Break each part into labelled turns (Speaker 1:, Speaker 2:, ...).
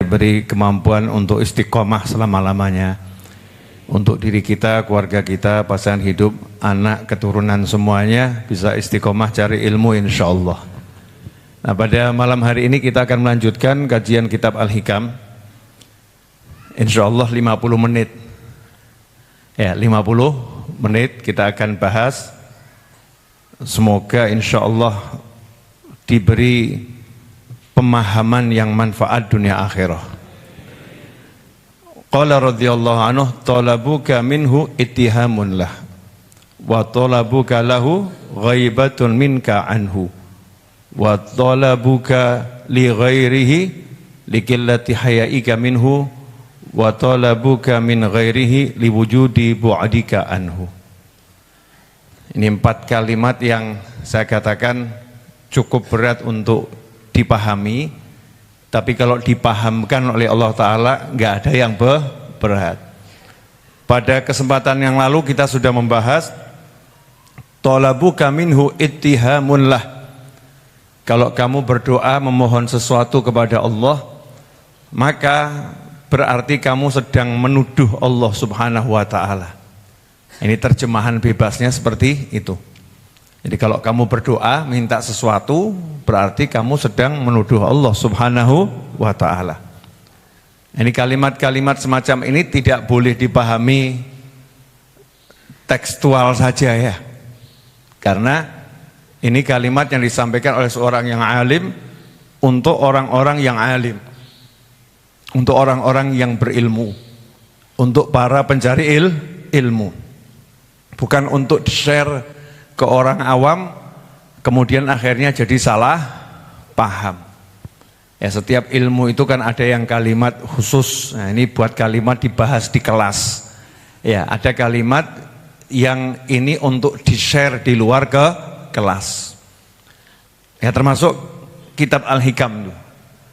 Speaker 1: beri kemampuan untuk istiqomah selama-lamanya untuk diri kita, keluarga kita, pasangan hidup, anak, keturunan semuanya bisa istiqomah cari ilmu insyaallah. Nah, pada malam hari ini kita akan melanjutkan kajian kitab Al-Hikam insyaallah 50 menit ya, 50 menit kita akan bahas. Semoga insyaallah diberi pemahaman yang manfaat dunia akhirah. Qala radhiyallahu anhu talabuka minhu ittihamun lah wa talabuka lahu ghaibatun minka anhu wa talabuka li ghairihi likillati hayaika minhu wa talabuka min ghairihi liwujudi bu'adika anhu. Ini 4 kalimat yang saya katakan cukup berat untuk dipahami. Tapi kalau dipahamkan oleh Allah Ta'ala nggak ada yang berat. Pada kesempatan yang lalu kita sudah membahas talabuka minhu ittihamun lah. Kalau kamu berdoa memohon sesuatu kepada Allah, maka berarti kamu sedang menuduh Allah Subhanahu wa Ta'ala. Ini terjemahan bebasnya seperti itu. Jadi kalau kamu berdoa minta sesuatu, berarti kamu sedang menuduh Allah Subhanahu wa Ta'ala. Ini kalimat-kalimat semacam ini tidak boleh dipahami tekstual saja ya. Karena ini kalimat yang disampaikan oleh seorang yang alim untuk orang-orang yang alim, untuk orang-orang yang berilmu, untuk para pencari ilmu. Bukan untuk di-share ke orang awam, kemudian akhirnya jadi salah paham. Ya, setiap ilmu itu kan ada yang kalimat khusus. Nah, ini buat kalimat dibahas di kelas. Ya, ada kalimat yang ini untuk di-share di luar ke kelas. Ya, termasuk kitab Al-Hikam.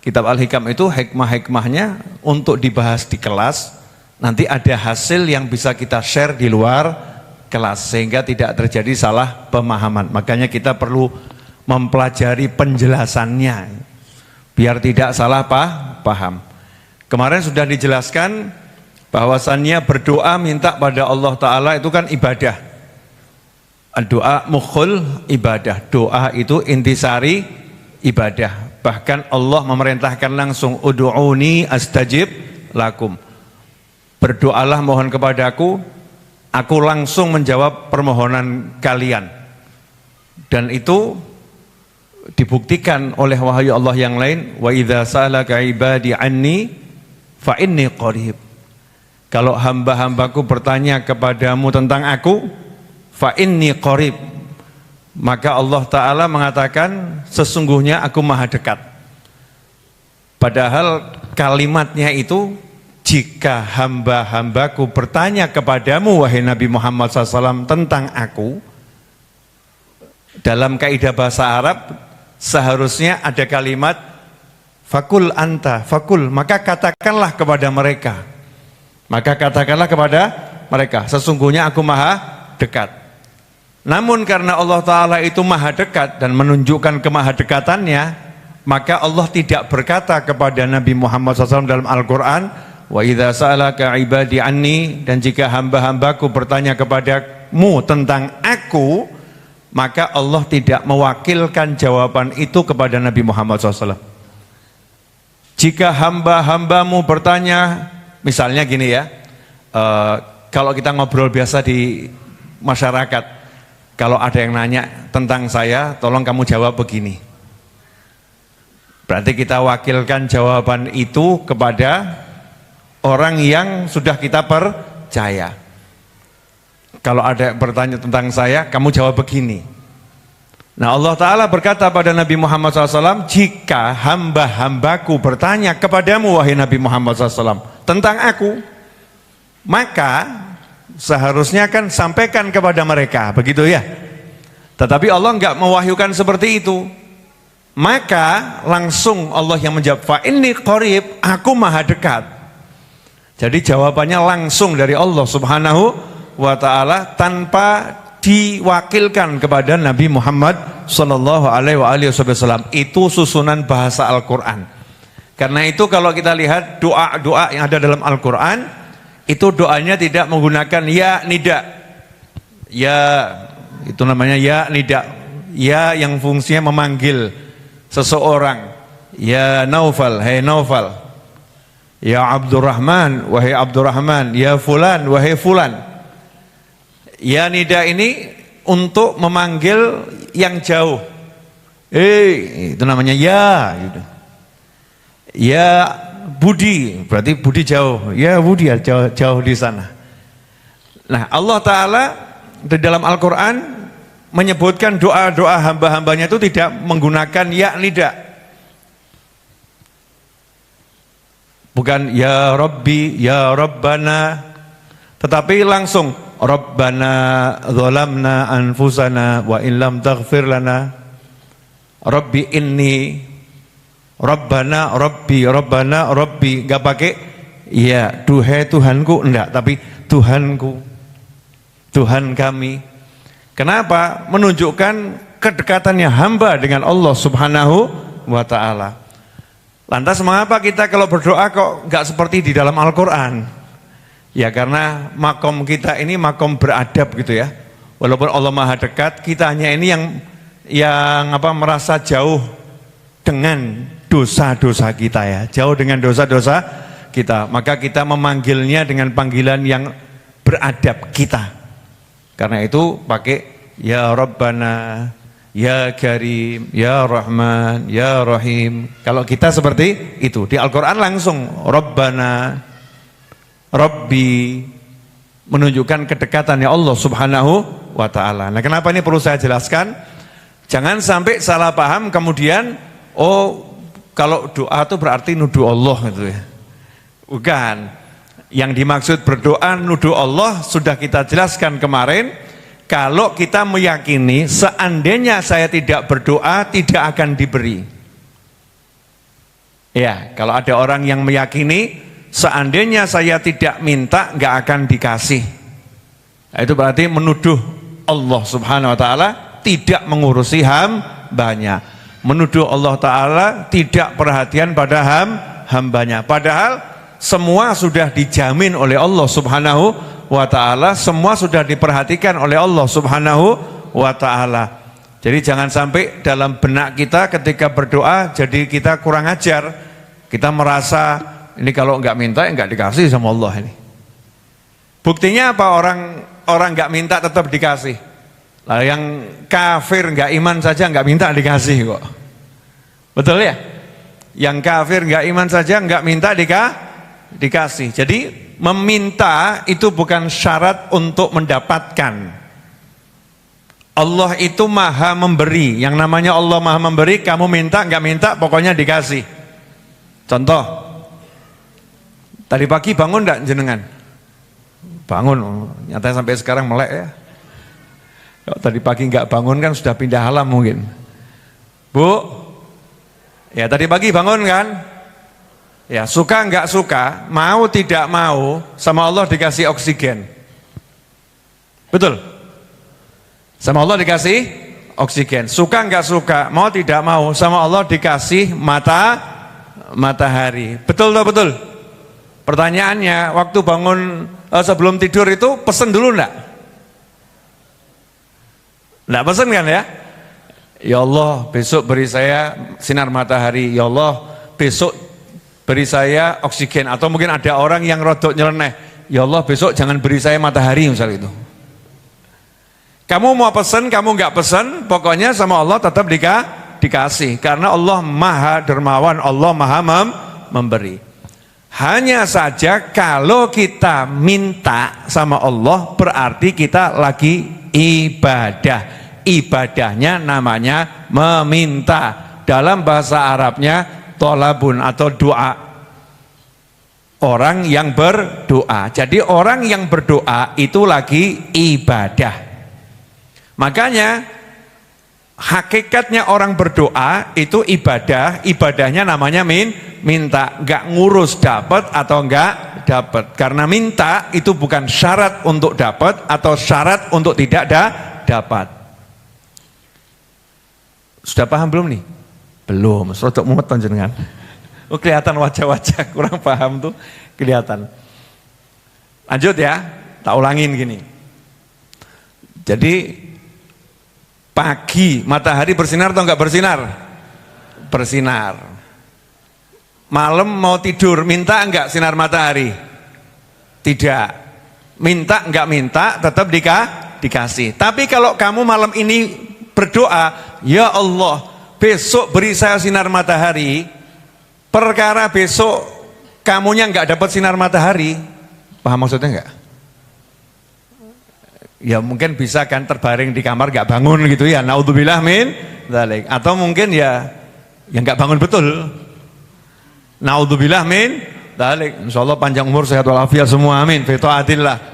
Speaker 1: Kitab Al-Hikam itu hikmah-hikmahnya untuk dibahas di kelas. Nanti ada hasil yang bisa kita share di luar kelas sehingga tidak terjadi salah pemahaman. Makanya kita perlu mempelajari penjelasannya biar tidak salah paham. Kemarin sudah dijelaskan bahwasannya berdoa minta pada Allah Ta'ala itu kan ibadah. Doa mukhul ibadah. Doa itu intisari ibadah. Bahkan Allah memerintahkan langsung ud'uni astajib lakum. Berdoalah mohon kepadaku, aku langsung menjawab permohonan kalian. Dan itu dibuktikan oleh wahyu Allah yang lain, wa idza sa'alaka ibadi anni fa inni qarib. Kalau hamba-hambaku bertanya kepadamu tentang aku, fa inni qarib, maka Allah Ta'ala mengatakan sesungguhnya aku maha dekat. Padahal kalimatnya itu, jika hamba-hambaku bertanya kepadamu wahai Nabi Muhammad SAW tentang aku, dalam kaidah bahasa Arab seharusnya ada kalimat fakul anta, fakul, maka katakanlah kepada mereka. Maka katakanlah kepada mereka, sesungguhnya aku maha dekat. Namun karena Allah Ta'ala itu maha dekat dan menunjukkan kemahadekatannya, maka Allah tidak berkata kepada Nabi Muhammad SAW dalam Al-Quran, wa idza sa'alaka ibadi anni, dan jika hamba-hambaku bertanya kepadamu tentang aku, maka Allah tidak mewakilkan jawaban itu kepada Nabi Muhammad SAW. Jika hamba-hambamu bertanya, misalnya gini ya, kalau kita ngobrol biasa di masyarakat, kalau ada yang nanya tentang saya, tolong kamu jawab begini. Berarti kita wakilkan jawaban itu kepada orang yang sudah kita percaya. Kalau ada yang bertanya tentang saya, kamu jawab begini. Nah, Allah Ta'ala berkata pada Nabi Muhammad SAW, jika hamba-hambaku bertanya kepadamu wahai Nabi Muhammad SAW tentang aku, maka seharusnya kan sampaikan kepada mereka, begitu ya. Tetapi Allah enggak mewahyukan seperti itu. Maka langsung Allah yang menjawab, fa inni qarib, aku maha dekat. Jadi jawabannya langsung dari Allah Subhanahu wa Ta'ala tanpa diwakilkan kepada Nabi Muhammad sallallahu alaihi wasallam. Itu susunan bahasa Al-Quran. Karena itu kalau kita lihat doa-doa yang ada dalam Al-Quran, itu doanya tidak menggunakan ya nida. Ya, itu namanya ya nida. Ya yang fungsinya memanggil seseorang. Ya Naufal, hai Naufal. Ya Abdurrahman, wahai Abdurrahman. Ya Fulan, wahai Fulan. Ya nida ini untuk memanggil yang jauh. Itu namanya ya gitu. Ya Budi, berarti Budi jauh. Ya Budi ya jauh di sana. Nah, Allah Ta'ala di dalam Al-Quran menyebutkan doa-doa hamba-hambanya itu tidak menggunakan ya nida. Bukan ya Rabbi, ya Rabbana, tetapi langsung Rabbana zalamna anfusana wa illam taghfir lana Rabbi inni Rabbana Rabbi, Rabbana Rabbi, enggak pakai ya duhai Tuhanku, enggak, tapi Tuhanku, Tuhan kami. Kenapa? Menunjukkan kedekatannya hamba dengan Allah Subhanahu wa Ta'ala. Lantas mengapa kita kalau berdoa kok enggak seperti di dalam Al-Quran? Ya karena makom kita ini makom beradab gitu ya. Walaupun Allah Maha dekat, kita hanya ini yang merasa jauh dengan dosa-dosa kita ya, jauh dengan dosa-dosa kita, maka kita memanggilnya dengan panggilan yang beradab kita. Karena itu pakai ya Rabbana, ya Karim, ya Rahman, ya Rahim. Kalau kita seperti itu, di Al-Quran langsung Rabbana, Rabbi, menunjukkan kedekatannya Allah Subhanahu wa Ta'ala. Nah, kenapa ini perlu saya jelaskan? Jangan sampai salah paham kemudian, oh kalau doa itu berarti nuduh Allah gitu ya. Bukan. Yang dimaksud berdoa nuduh Allah sudah kita jelaskan kemarin. Kalau kita meyakini seandainya saya tidak berdoa tidak akan diberi. Ya, kalau ada orang yang meyakini seandainya saya tidak minta nggak akan dikasih. Nah, itu berarti menuduh Allah Subhanahu wa Ta'ala tidak mengurusi hambanya. Menuduh Allah Ta'ala tidak perhatian pada hambanya. Padahal semua sudah dijamin oleh Allah Subhanahu wa Ta'ala, semua sudah diperhatikan oleh Allah Subhanahu wa Ta'ala. Jadi jangan sampai dalam benak kita ketika berdoa jadi kita kurang ajar. Kita merasa ini kalau enggak minta enggak dikasih sama Allah ini. Buktinya apa? Orang enggak minta tetap dikasih. Lah yang kafir enggak iman saja enggak minta dikasih kok. Betul ya? Yang kafir enggak iman saja enggak minta dikasih. Jadi meminta itu bukan syarat untuk mendapatkan. Allah itu maha memberi. Yang namanya Allah maha memberi, kamu minta enggak minta pokoknya dikasih. Contoh, tadi pagi bangun enggak jenengan? Bangun, nyatanya sampai sekarang melek ya. Kalau tadi pagi enggak bangun kan sudah pindah alam mungkin. Bu, ya tadi pagi bangun kan? Ya suka enggak suka, mau tidak mau, sama Allah dikasih oksigen. Betul? Sama Allah dikasih oksigen. Suka enggak suka, mau tidak mau, sama Allah dikasih matahari. Betul atau betul? Pertanyaannya, waktu bangun sebelum tidur itu pesen dulu enggak? Enggak pesen kan ya? Ya Allah besok beri saya sinar matahari. Ya Allah besok beri saya oksigen. Atau mungkin ada orang yang rodok nyeleneh. Ya Allah besok jangan beri saya matahari misal itu. Kamu mau pesen, kamu enggak pesen, pokoknya sama Allah tetap dikasih. Karena Allah maha dermawan, Allah maha memberi. Hanya saja kalau kita minta sama Allah berarti kita lagi ibadah. Ibadahnya namanya meminta. Dalam bahasa Arabnya tolabun atau doa. Orang yang berdoa. Jadi orang yang berdoa itu lagi ibadah. Makanya hakikatnya orang berdoa itu ibadah. Ibadahnya namanya minta. Enggak ngurus dapat atau enggak dapat. Karena minta itu bukan syarat untuk dapat atau syarat untuk tidak dapat. Sudah paham belum nih? Belum, rodok mumet jenengan. Oh, kelihatan wajah-wajah kurang paham tuh kelihatan. Lanjut ya, tak ulangin gini. Jadi pagi matahari bersinar atau enggak bersinar? Bersinar. Malam mau tidur minta enggak sinar matahari? Tidak. Minta enggak minta tetap dikasih. Tapi kalau kamu malam ini berdoa, ya Allah, besok beri saya sinar matahari. Perkara besok kamunya enggak dapat sinar matahari, paham maksudnya enggak? Ya mungkin bisa kan terbaring di kamar enggak bangun gitu ya, naudzubillah min dzalik. Atau mungkin ya enggak bangun betul. Naudzubillah min dzalik. Insyaallah panjang umur sehat walafiat semua, amin. Fi taatillah.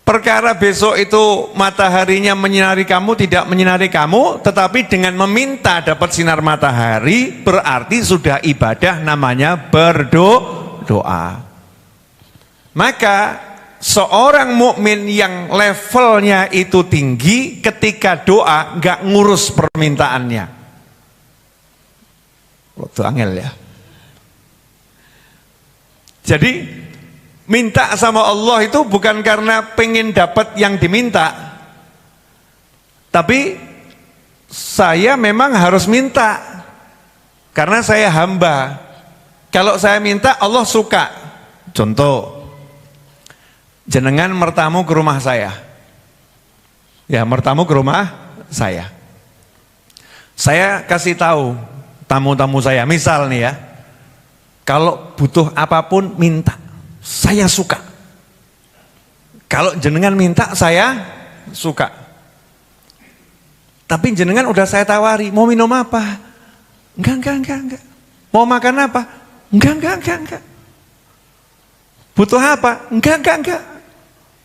Speaker 1: Perkara besok itu mataharinya menyinari kamu, tidak menyinari kamu, tetapi dengan meminta dapat sinar matahari, berarti sudah ibadah, namanya berdoa. Maka seorang mukmin yang levelnya itu tinggi, ketika doa nggak ngurus permintaannya. Waktu angel ya. Jadi minta sama Allah itu bukan karena pengen dapat yang diminta, tapi saya memang harus minta karena saya hamba. Kalau saya minta Allah suka. Contoh, jenengan mertamu ke rumah saya, ya mertamu ke rumah saya kasih tahu tamu-tamu saya, misal nih ya, kalau butuh apapun minta, saya suka. Kalau jenengan minta saya suka. Tapi jenengan udah saya tawari, mau minum apa? Enggak. Mau makan apa? Enggak. Butuh apa? Enggak.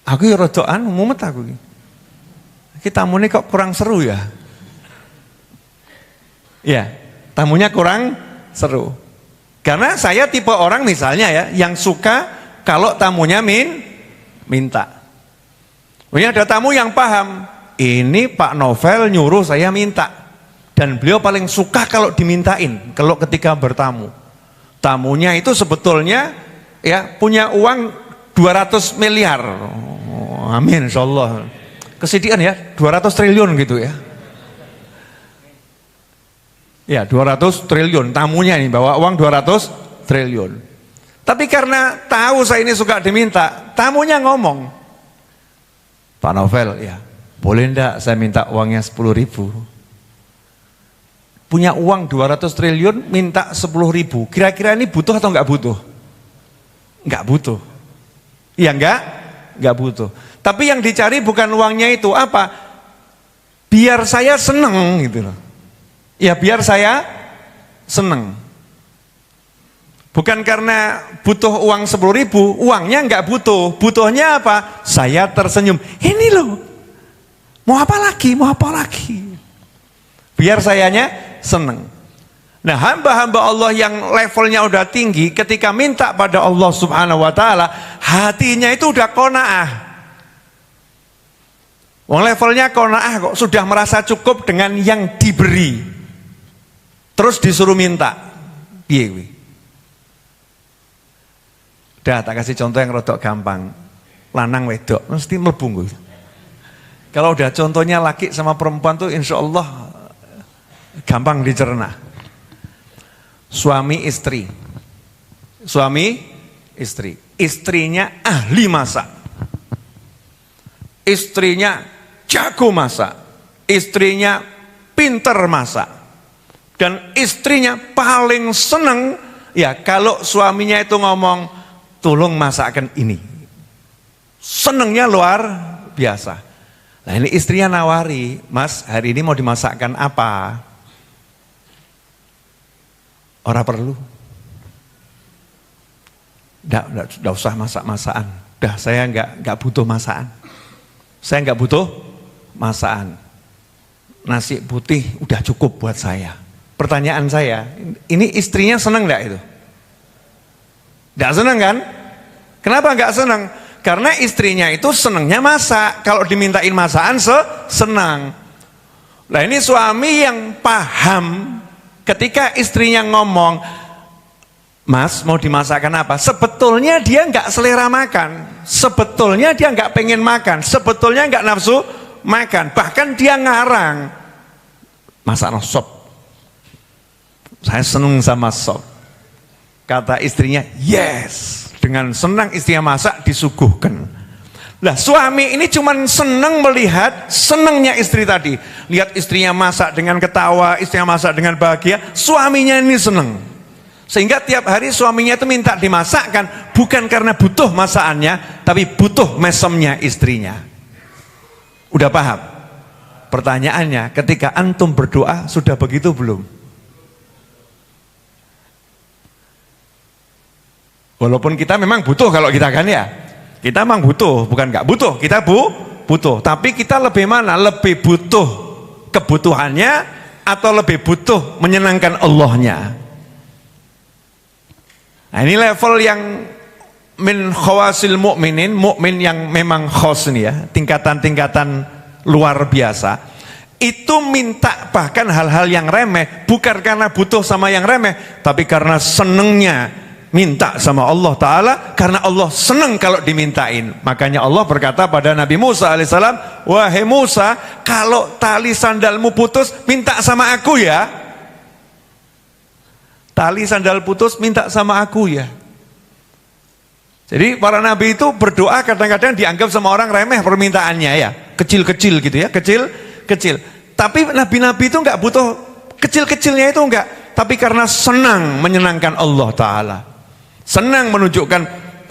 Speaker 1: Aku ya rodoan mumet aku. Kita tamunya kok kurang seru ya? Ya, tamunya kurang seru. Karena saya tipe orang misalnya ya, yang suka kalau tamunya minta. Ini ada tamu yang paham, ini Pak Novel nyuruh saya minta. Dan beliau paling suka kalau dimintain, kalau ketika bertamu. Tamunya itu sebetulnya ya punya uang 200 miliar. Oh, amin insyaallah. Kesidian ya, 200 triliun gitu ya. Ya 200 triliun, tamunya ini bawa uang 200 triliun. Tapi karena tahu saya ini suka diminta, tamunya ngomong, Pak Novel ya boleh enggak saya minta uangnya 10.000. Punya uang 200 triliun minta 10.000, kira-kira ini butuh atau enggak butuh? Enggak butuh. Iya enggak butuh. Tapi yang dicari bukan uangnya itu, apa? Biar saya seneng gitu loh. Ya biar saya seneng. Bukan karena butuh uang 10.000, uangnya enggak butuh. Butuhnya apa? Saya tersenyum. Ini loh, mau apa lagi? Biar sayanya seneng. Nah hamba-hamba Allah yang levelnya udah tinggi, ketika minta pada Allah subhanahu wa ta'ala, hatinya itu udah qanaah. Wong levelnya qanaah kok, sudah merasa cukup dengan yang diberi. Terus disuruh minta. Piye. Dah tak kasih contoh yang rodok gampang. Lanang wedok mesti mlebu. Kalau udah contohnya laki sama perempuan tuh insya Allah gampang dicerna. Suami istri. Istrinya ahli masak. Istrinya jago masak. Istrinya pinter masak. Dan istrinya paling seneng ya kalau suaminya itu ngomong, tolong masakkan ini. Senengnya luar biasa. Nah ini istrinya nawari, Mas hari ini mau dimasakkan apa? Ora perlu. Nggak usah masak-masakan. Dah saya nggak butuh masakan. Saya nggak butuh masakan. Nasi putih udah cukup buat saya. Pertanyaan saya, ini istrinya senang enggak itu? Enggak senang kan? Kenapa enggak senang? Karena istrinya itu senangnya masak. Kalau dimintain masakan senang. Nah ini suami yang paham ketika istrinya ngomong, Mas, mau dimasakkan apa? Sebetulnya dia nggak selera makan, sebetulnya dia nggak pengen makan, sebetulnya nggak nafsu makan, bahkan dia ngarang, masak sop. Saya seneng sama sop. Kata istrinya, yes. Dengan senang istrinya masak, disuguhkan. Lah suami ini cuman seneng melihat senengnya istri tadi. Lihat istrinya masak dengan ketawa, istrinya masak dengan bahagia, suaminya ini seneng. Sehingga tiap hari suaminya itu minta dimasakkan, bukan karena butuh masakannya, tapi butuh mesemnya istrinya. Udah paham? Pertanyaannya, ketika antum berdoa, sudah begitu belum? Walaupun kita memang butuh kalau kita kan ya. Kita memang butuh, bukan nggak butuh, kita butuh. Tapi kita lebih mana? Lebih butuh kebutuhannya atau lebih butuh menyenangkan Allahnya? Nah, ini level yang min khawasil mu'minin, mukmin yang memang khos nih ya, tingkatan-tingkatan luar biasa. Itu minta bahkan hal-hal yang remeh, bukan karena butuh sama yang remeh, tapi karena senengnya minta sama Allah Ta'ala, karena Allah seneng kalau dimintain. Makanya Allah berkata pada Nabi Musa alaihissalam, wahai Musa, kalau tali sandalmu putus, minta sama aku ya. Tali sandal putus, minta sama aku ya. Jadi para nabi itu berdoa kadang-kadang dianggap sama orang remeh permintaannya ya, kecil-kecil gitu ya, kecil-kecil. Tapi nabi-nabi itu enggak butuh kecil-kecilnya itu enggak, tapi karena senang menyenangkan Allah Ta'ala, senang menunjukkan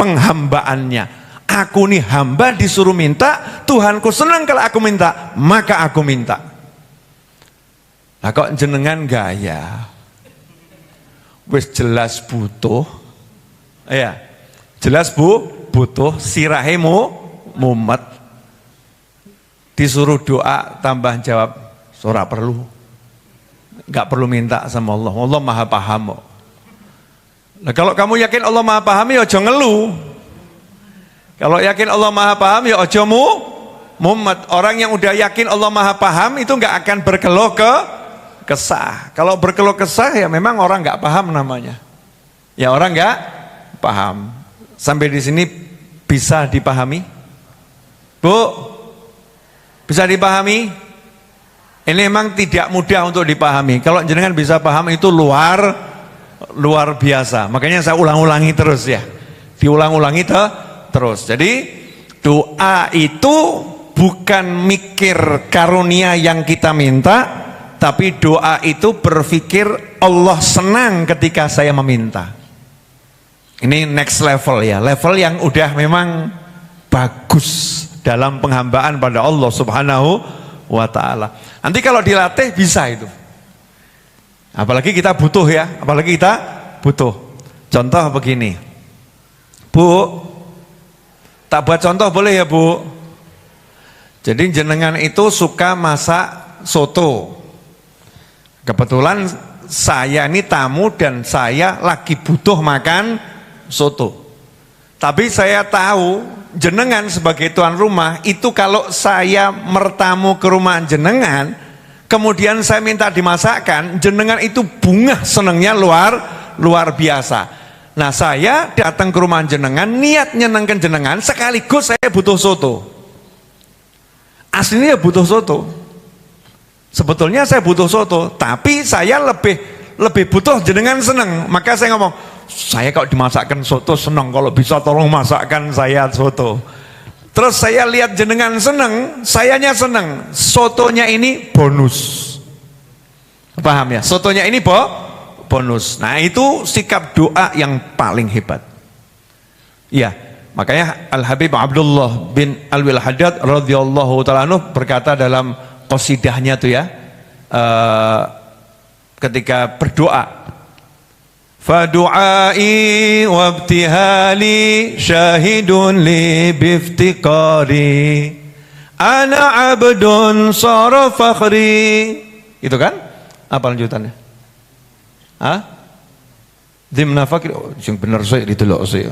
Speaker 1: penghambaannya. Aku nih hamba disuruh minta, Tuhanku senang kalau aku minta, maka aku minta. Nah kok jenengan gaya? Wis jelas butuh, ya jelas butuh, sirahemu mumet, disuruh doa tambah jawab, ora perlu, nggak perlu minta sama Allah, Allah maha paham. Nah, kalau kamu yakin Allah maha paham ya ojo ngeluh, kalau yakin Allah maha paham ya ojo mumet. Orang yang udah yakin Allah maha paham itu nggak akan berkeluh kesah. Kalau berkeluh kesah ya memang orang nggak paham namanya. Ya orang nggak paham. Sampai di sini bisa dipahami? Bu, bisa dipahami? Ini memang tidak mudah untuk dipahami. Kalau jenengan bisa paham itu luar biasa. Makanya saya ulang-ulangi terus ya. Diulang-ulangi terus. Jadi doa itu bukan mikir karunia yang kita minta, tapi doa itu berpikir Allah senang ketika saya meminta. Ini next level ya, level yang udah memang bagus dalam penghambaan pada Allah Subhanahu wa Ta'ala. Nanti kalau dilatih bisa itu. Apalagi kita butuh ya, apalagi kita butuh. Contoh begini, Bu, tak buat contoh boleh ya Bu? Jadi jenengan itu suka masak soto. Kebetulan saya ini tamu dan saya lagi butuh makan soto. Tapi saya tahu jenengan sebagai tuan rumah itu kalau saya mertamu ke rumah jenengan, kemudian saya minta dimasakkan, jenengan itu bunga senengnya luar biasa. Nah saya datang ke rumah jenengan, niat nyenengkan jenengan, sekaligus saya butuh soto. Aslinya butuh soto. Sebetulnya saya butuh soto, tapi saya lebih butuh jenengan seneng. Maka saya ngomong, saya kalau dimasakkan soto seneng, kalau bisa tolong masakkan saya soto. Terus saya lihat jenengan seneng, sayanya seneng. Sotonya ini bonus. Paham ya? Sotonya ini bonus. Nah itu sikap doa yang paling hebat. Ya, makanya Al-Habib Abdullah bin Alwil Haddad radhiyallahu ta'ala anhu berkata dalam qasidahnya tuh ya, ketika berdoa, fadu'ai wabtihali syahidun li biftiqari ana abdun sara fakhri. Itu kan apa lanjutannya? Dimna fakir, sing bener sih didelok sih.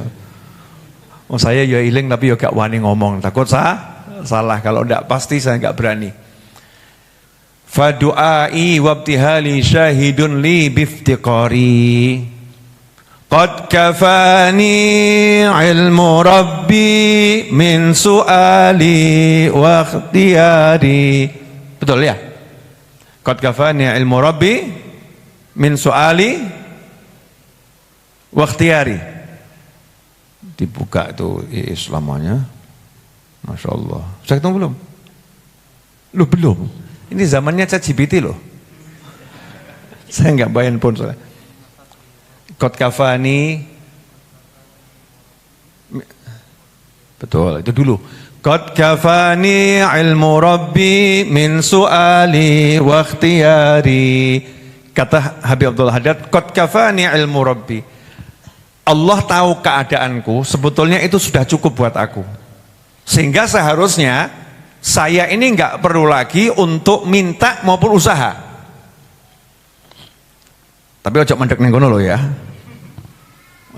Speaker 1: Oh saya ya iling tapi ya gak wani ngomong, takut salah, kalau ndak pasti saya gak berani. Fadu'ai wabtihali syahidun li biftiqari. Qad kafani ilmu rabbi min su'ali wa ikhtiyari. Betul ya? Qad kafani ilmu rabbi min su'ali wa ikhtiyari. Dibuka itu Islamanya. Masya Allah. Sudah ketemu belum? Lu belum? Ini zamannya ChatGPT loh. Saya nggak bayar pun soalnya. Qad kafani, betul itu dulu. Qad kafani ilmu rabbi min su'ali wa ikhtiyari. Kata Habib Abdul Haddad, qad kafani ilmu rabbi. Allah tahu keadaanku, sebetulnya itu sudah cukup buat aku. Sehingga seharusnya saya ini nggak perlu lagi untuk minta maupun usaha. Tapi ojo mandek ning kono lho ya.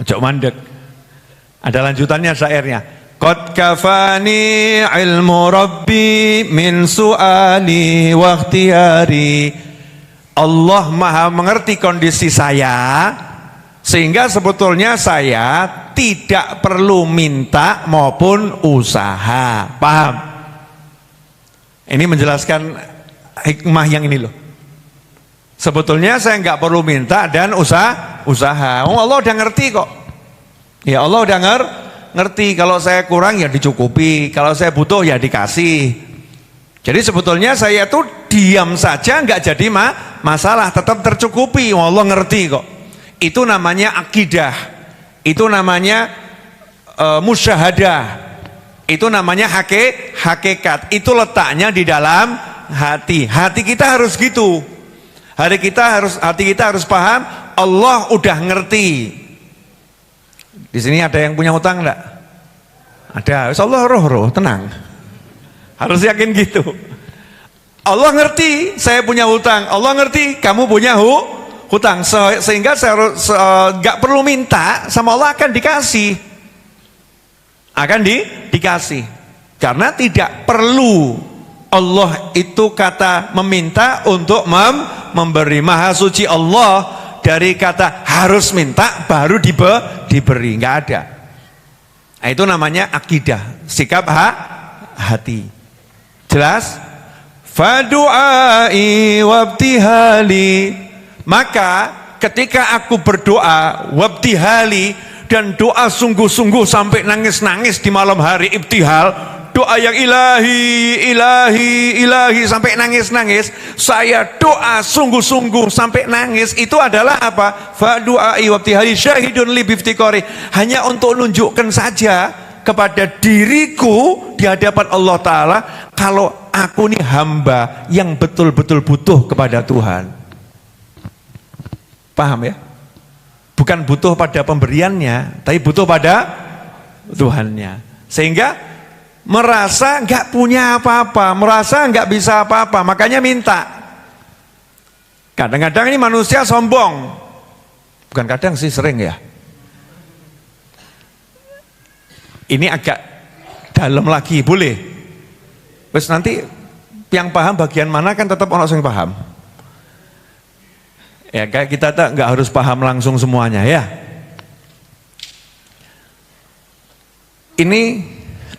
Speaker 1: Ojo mandek. Ada lanjutannya syairnya. Qad kafani ilmu rabbi min su'ali wa ikhtiyari. Allah Maha mengerti kondisi saya sehingga sebetulnya saya tidak perlu minta maupun usaha. Paham? Ini menjelaskan hikmah yang ini loh. Sebetulnya saya nggak perlu minta dan usaha. Oh, Allah udah ngerti kok. Ya Allah udah ngerti. Kalau saya kurang ya dicukupi. Kalau saya butuh ya dikasih. Jadi sebetulnya saya tuh diam saja nggak jadi masalah. Tetap tercukupi. Allah ngerti kok. Itu namanya akidah. Itu namanya musyahadah. Itu namanya hakikat. Itu letaknya di dalam hati. Hati kita harus gitu. Hati kita harus paham Allah udah ngerti. Di sini ada yang punya hutang enggak? Ada. Allah roh, tenang. Harus yakin gitu. Allah ngerti saya punya hutang. Allah ngerti kamu punya hutang. Sehingga saya enggak perlu minta sama Allah akan dikasih. Akan dikasih. Karena tidak perlu Allah itu kata meminta untuk memberi. Maha suci Allah dari kata harus minta baru diberi, nggak ada. Nah, itu namanya akidah, sikap hati. Jelas? Fadu'ai wabtihali. Maka ketika aku berdoa wabtihali dan doa sungguh-sungguh sampai nangis-nangis di malam hari ibtihal, doa yang ilahi sampai nangis-nangis, saya doa sungguh-sungguh sampai nangis, itu adalah apa? Fa du'ai wabtihali syahidun li biftiqari, hanya untuk menunjukkan saja kepada diriku di hadapan Allah Ta'ala kalau aku ini hamba yang betul-betul butuh kepada Tuhan. Paham ya? Bukan butuh pada pemberiannya, tapi butuh pada Tuhannya. Sehingga merasa nggak punya apa-apa, merasa nggak bisa apa-apa, makanya minta. Kadang-kadang ini manusia sombong, bukan kadang sih, sering ya. Ini agak dalam lagi, boleh. Terus nanti yang paham bagian mana kan tetap orang yang paham. Ya kayak kita nggak harus paham langsung semuanya ya. Ini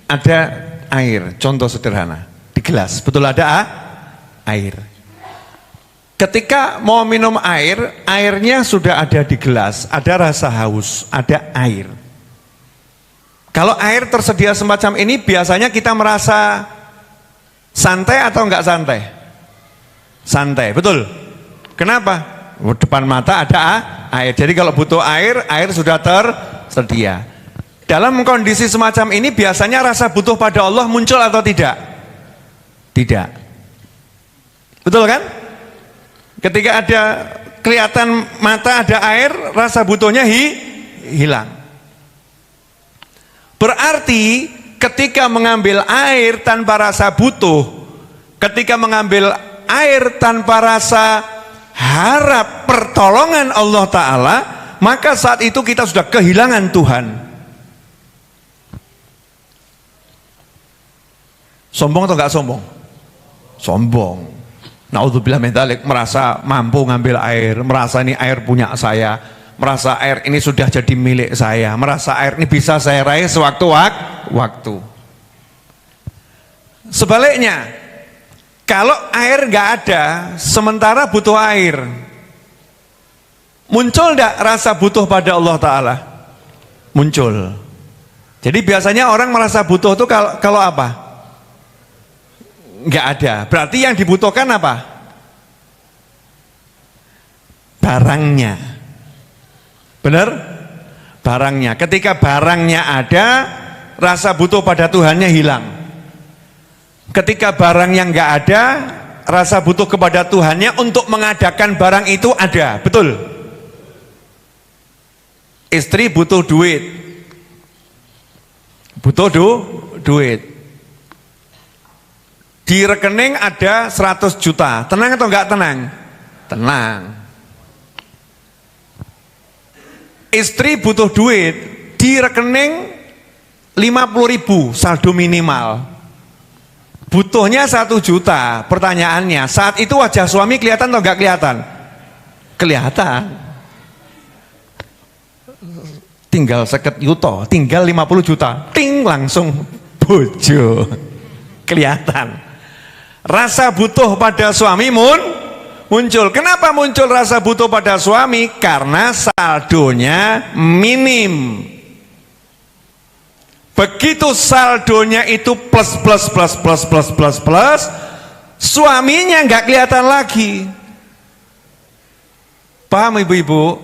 Speaker 1: ada air, contoh sederhana di gelas, betul ada air. Ketika mau minum air, airnya sudah ada di gelas, ada rasa haus, ada air. Kalau air tersedia semacam ini, biasanya kita merasa santai atau enggak santai? Santai, betul. Kenapa? Depan mata ada air, jadi kalau butuh air, air sudah tersedia. Dalam kondisi semacam ini biasanya rasa butuh pada Allah muncul atau tidak? Tidak. Betul kan? Ketika ada kelihatan mata ada air, rasa butuhnya hilang. Berarti ketika mengambil air tanpa rasa butuh, ketika mengambil air tanpa rasa harap pertolongan Allah Ta'ala, maka saat itu kita sudah kehilangan Tuhan. Sombong atau enggak sombong? Sombong. Naudzubillah min dzalik, merasa mampu ngambil air, merasa ini air punya saya, merasa air ini sudah jadi milik saya, merasa air ini bisa saya raih sewaktu-waktu. Sebaliknya, kalau air nggak ada, sementara butuh air, muncul nggak rasa butuh pada Allah Ta'ala? Muncul. Jadi biasanya orang merasa butuh itu kalau apa? Nggak ada. Berarti yang dibutuhkan apa? Barangnya. Benar? Barangnya. Ketika barangnya ada, rasa butuh pada Tuhannya hilang. Ketika barang yang nggak ada, rasa butuh kepada Tuhannya untuk mengadakan barang itu ada. Betul? Istri butuh duit. Butuh duit. Di rekening ada 100 juta. Tenang atau enggak tenang? Tenang. Istri butuh duit. Di rekening 50.000 saldo minimal. Butuhnya 1 juta. Pertanyaannya, saat itu wajah suami kelihatan atau enggak kelihatan? Kelihatan. Tinggal 50 yuto, tinggal 50 juta. Ting, langsung bojo. Kelihatan. Rasa butuh pada suami muncul. Kenapa muncul rasa butuh pada suami? Karena saldonya minim. Begitu saldonya itu plus, suaminya nggak kelihatan lagi. Paham ibu-ibu?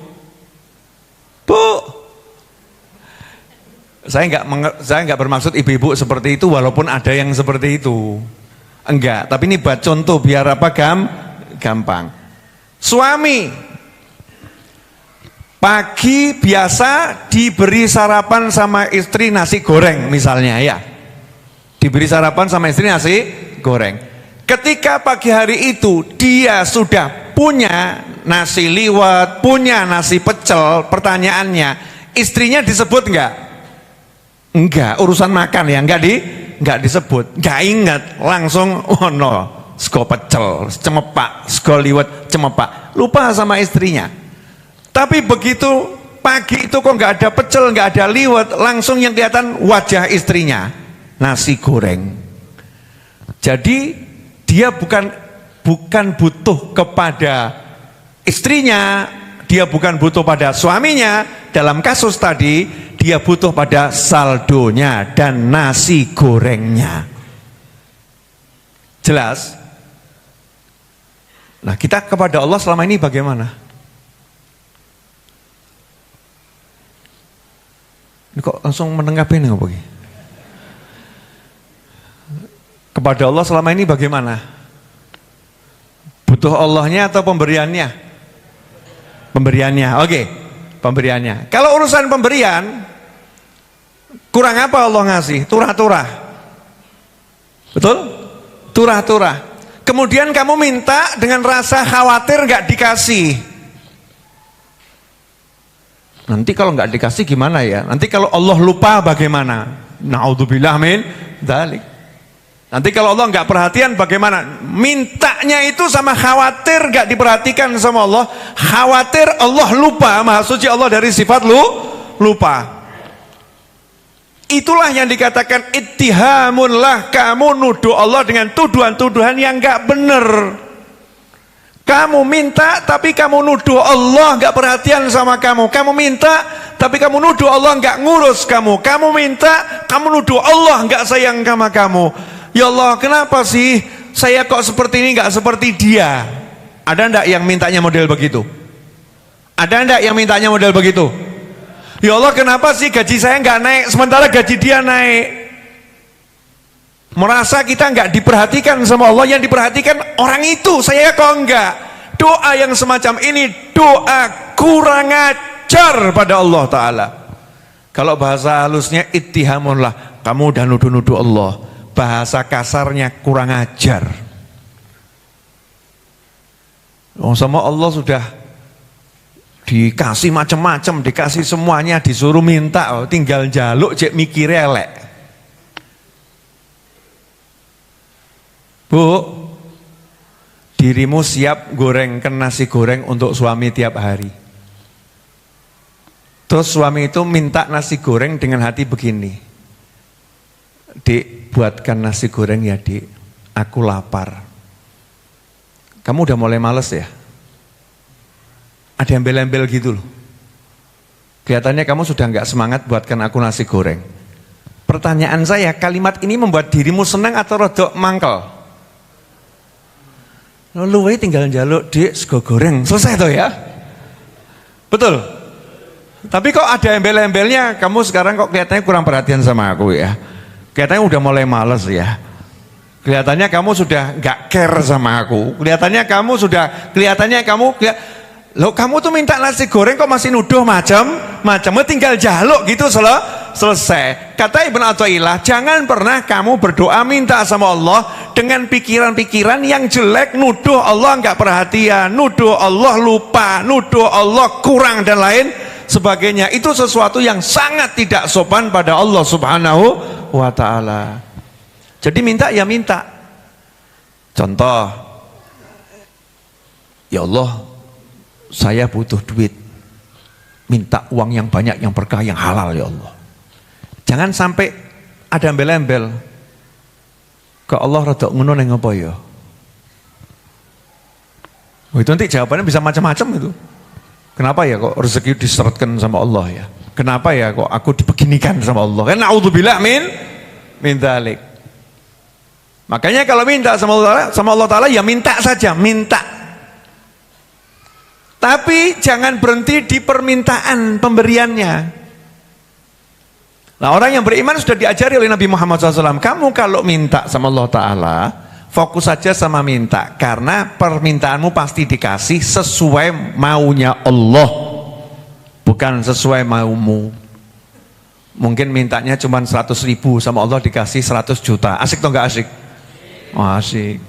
Speaker 1: Bu, saya nggak bermaksud ibu-ibu seperti itu, walaupun ada yang seperti itu. Enggak, tapi ini buat contoh biar apa gampang. Suami pagi biasa diberi sarapan sama istri nasi goreng misalnya ya. Diberi sarapan sama istri nasi goreng. Ketika pagi hari itu dia sudah punya nasi liwet, punya nasi pecel, pertanyaannya, istrinya disebut enggak? Enggak, urusan makan ya, enggak disebut, enggak ingat, langsung oh no, sego pecel, cemepak, sego liwet, cemepak, lupa sama istrinya. Tapi begitu pagi itu kok enggak ada pecel, enggak ada liwet, langsung yang kelihatan wajah istrinya, nasi goreng. Jadi dia bukan butuh kepada istrinya, dia bukan butuh pada suaminya. Dalam kasus tadi, dia butuh pada saldonya dan nasi gorengnya. Jelas? Nah, kita kepada Allah selama ini bagaimana? Ini kok langsung menengahin nggak begini? Kepada Allah selama ini bagaimana? Butuh Allahnya atau pemberiannya? Pemberiannya, oke. Pemberiannya. Kalau urusan pemberian, kurang apa Allah ngasih? Turah-turah. Betul? Turah-turah. Kemudian kamu minta dengan rasa khawatir nggak dikasih. Nanti kalau nggak dikasih gimana ya? Nanti kalau Allah lupa bagaimana? Na'udzubillah min dzalik. Nanti kalau Allah nggak perhatian bagaimana? Mintanya itu sama khawatir nggak diperhatikan sama Allah. Khawatir Allah lupa, maha suci Allah dari sifat lupa. Itulah yang dikatakan ittihamun lah, kamu nuduh Allah dengan tuduhan-tuduhan yang nggak benar. Kamu minta tapi kamu nuduh Allah nggak perhatian sama kamu. Kamu minta tapi kamu nuduh Allah nggak ngurus kamu. Kamu minta, kamu nuduh Allah nggak sayang sama kamu. Ya Allah, kenapa sih saya kok seperti ini nggak seperti dia? Ada enggak yang mintanya model begitu? Ada enggak yang mintanya model begitu? Ya Allah, kenapa sih gaji saya nggak naik sementara gaji dia naik? Merasa kita nggak diperhatikan sama Allah, yang diperhatikan orang itu, saya kok enggak. Doa yang semacam ini doa kurang ajar pada Allah Ta'ala. Kalau bahasa halusnya ittihamunlah, kamu udah nuduh-nuduh Allah. Bahasa kasarnya kurang ajar. Sama Allah sudah dikasih macam-macam, dikasih semuanya, disuruh minta, tinggal jaluk cek mikir elek. Bu, dirimu siap gorengkan nasi goreng untuk suami tiap hari? Terus suami itu minta nasi goreng dengan hati begini. Dik, buatkan nasi goreng ya dik, aku lapar. Kamu udah mulai males ya? Ada embel-embel gitu loh. Kelihatannya kamu sudah nggak semangat buatkan aku nasi goreng. Pertanyaan saya, kalimat ini membuat dirimu senang atau rodok mangkel? Lu tinggal njaluk dik sego goreng, selesai tuh ya? Betul? Tapi kok ada embel-embelnya, kamu sekarang kok kelihatannya kurang perhatian sama aku ya. Kelihatannya udah mulai males ya. Kelihatannya kamu sudah gak care sama aku. Kelihatannya kamu loh, kamu tuh minta nasi goreng kok masih nuduh macam tinggal jaluk gitu selesai. Kata Ibnu Athaillah, jangan pernah kamu berdoa minta sama Allah dengan pikiran-pikiran yang jelek, nuduh Allah gak perhatian, nuduh Allah lupa, nuduh Allah kurang dan lain sebagainya. Itu sesuatu yang sangat tidak sopan pada Allah Subhanahu wa ta'ala. Jadi minta ya minta. Contoh, ya Allah, saya butuh duit, minta uang yang banyak, yang berkah, yang halal ya Allah. Jangan sampai ada embel-embel ke Allah rada ngono neng apa ya. Itu nanti jawabannya bisa macam-macam itu. Kenapa ya kok rezeki diseretkan sama Allah ya? Kenapa ya kok aku dibeginikan sama Allah? Kan naudzubillah min dzalik. Makanya kalau minta sama Allah Ta'ala ya minta saja, minta. Tapi jangan berhenti di permintaan pemberiannya. Nah, orang yang beriman sudah diajari oleh Nabi Muhammad SAW, kamu kalau minta sama Allah Ta'ala, fokus saja sama minta, karena permintaanmu pasti dikasih sesuai maunya Allah, bukan sesuai maumu. Mungkin mintanya cuma 100.000, sama Allah dikasih 100 juta. Asik atau enggak asik? Oh, asik.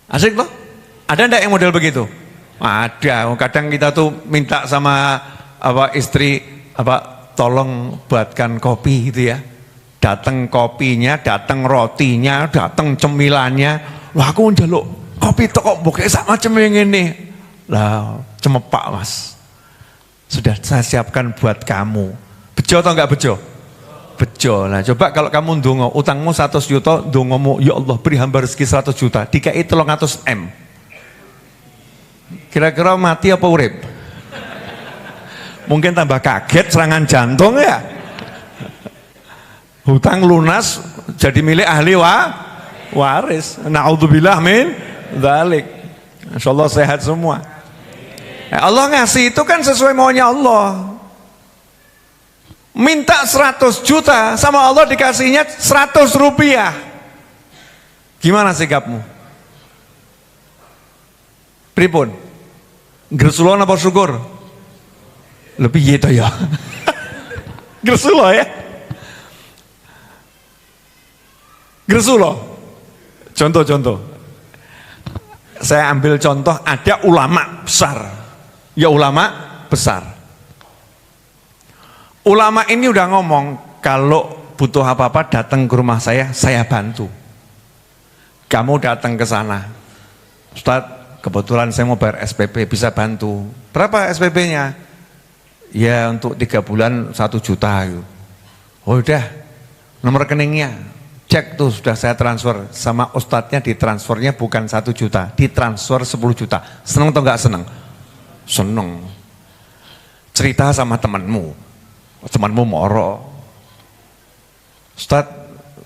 Speaker 1: Asik toh? Ada enggak yang model begitu? Ada. Kadang kita tuh minta sama istri tolong buatkan kopi gitu ya. Datang kopinya, datang rotinya, datang cemilannya. Wah, aku njaluk kopi kok mbok sak macam yang ini. Lah, cemepak Mas. Sudah saya siapkan buat kamu. Bejo atau enggak bejo? Bejo. Nah, coba kalau kamu ndonga, utangmu 100 juta, ndongamu, ya Allah beri hamba rezeki 100 juta, dikai 300 M. Kira-kira mati apa urip? Mungkin tambah kaget, serangan jantung ya. Hutang lunas jadi milik ahli waris. Naudzubillah min dzalik. Insyaallah sehat semua. Allah ngasih itu kan sesuai maunya Allah. Minta 100 juta sama Allah dikasihnya 100 rupiah. Gimana sikapmu? Pripun? Gresulon apa syukur? Lebih gitu ya. Gresulon ya. Gresulon. Contoh-contoh. Saya ambil contoh, ada ulama besar. Ya ulama besar. Ulama ini udah ngomong, kalau butuh apa-apa datang ke rumah saya bantu. Kamu datang ke sana, Ustaz, kebetulan saya mau bayar SPP, bisa bantu. Berapa SPP-nya? Ya untuk 3 bulan 1 juta. Oh udah, nomor rekeningnya, cek tuh sudah saya transfer. Sama ustadznya ditransfernya bukan 1 juta, ditransfer 10 juta. Seneng atau enggak seneng? Seneng. Cerita sama temanmu moro, Ustaz,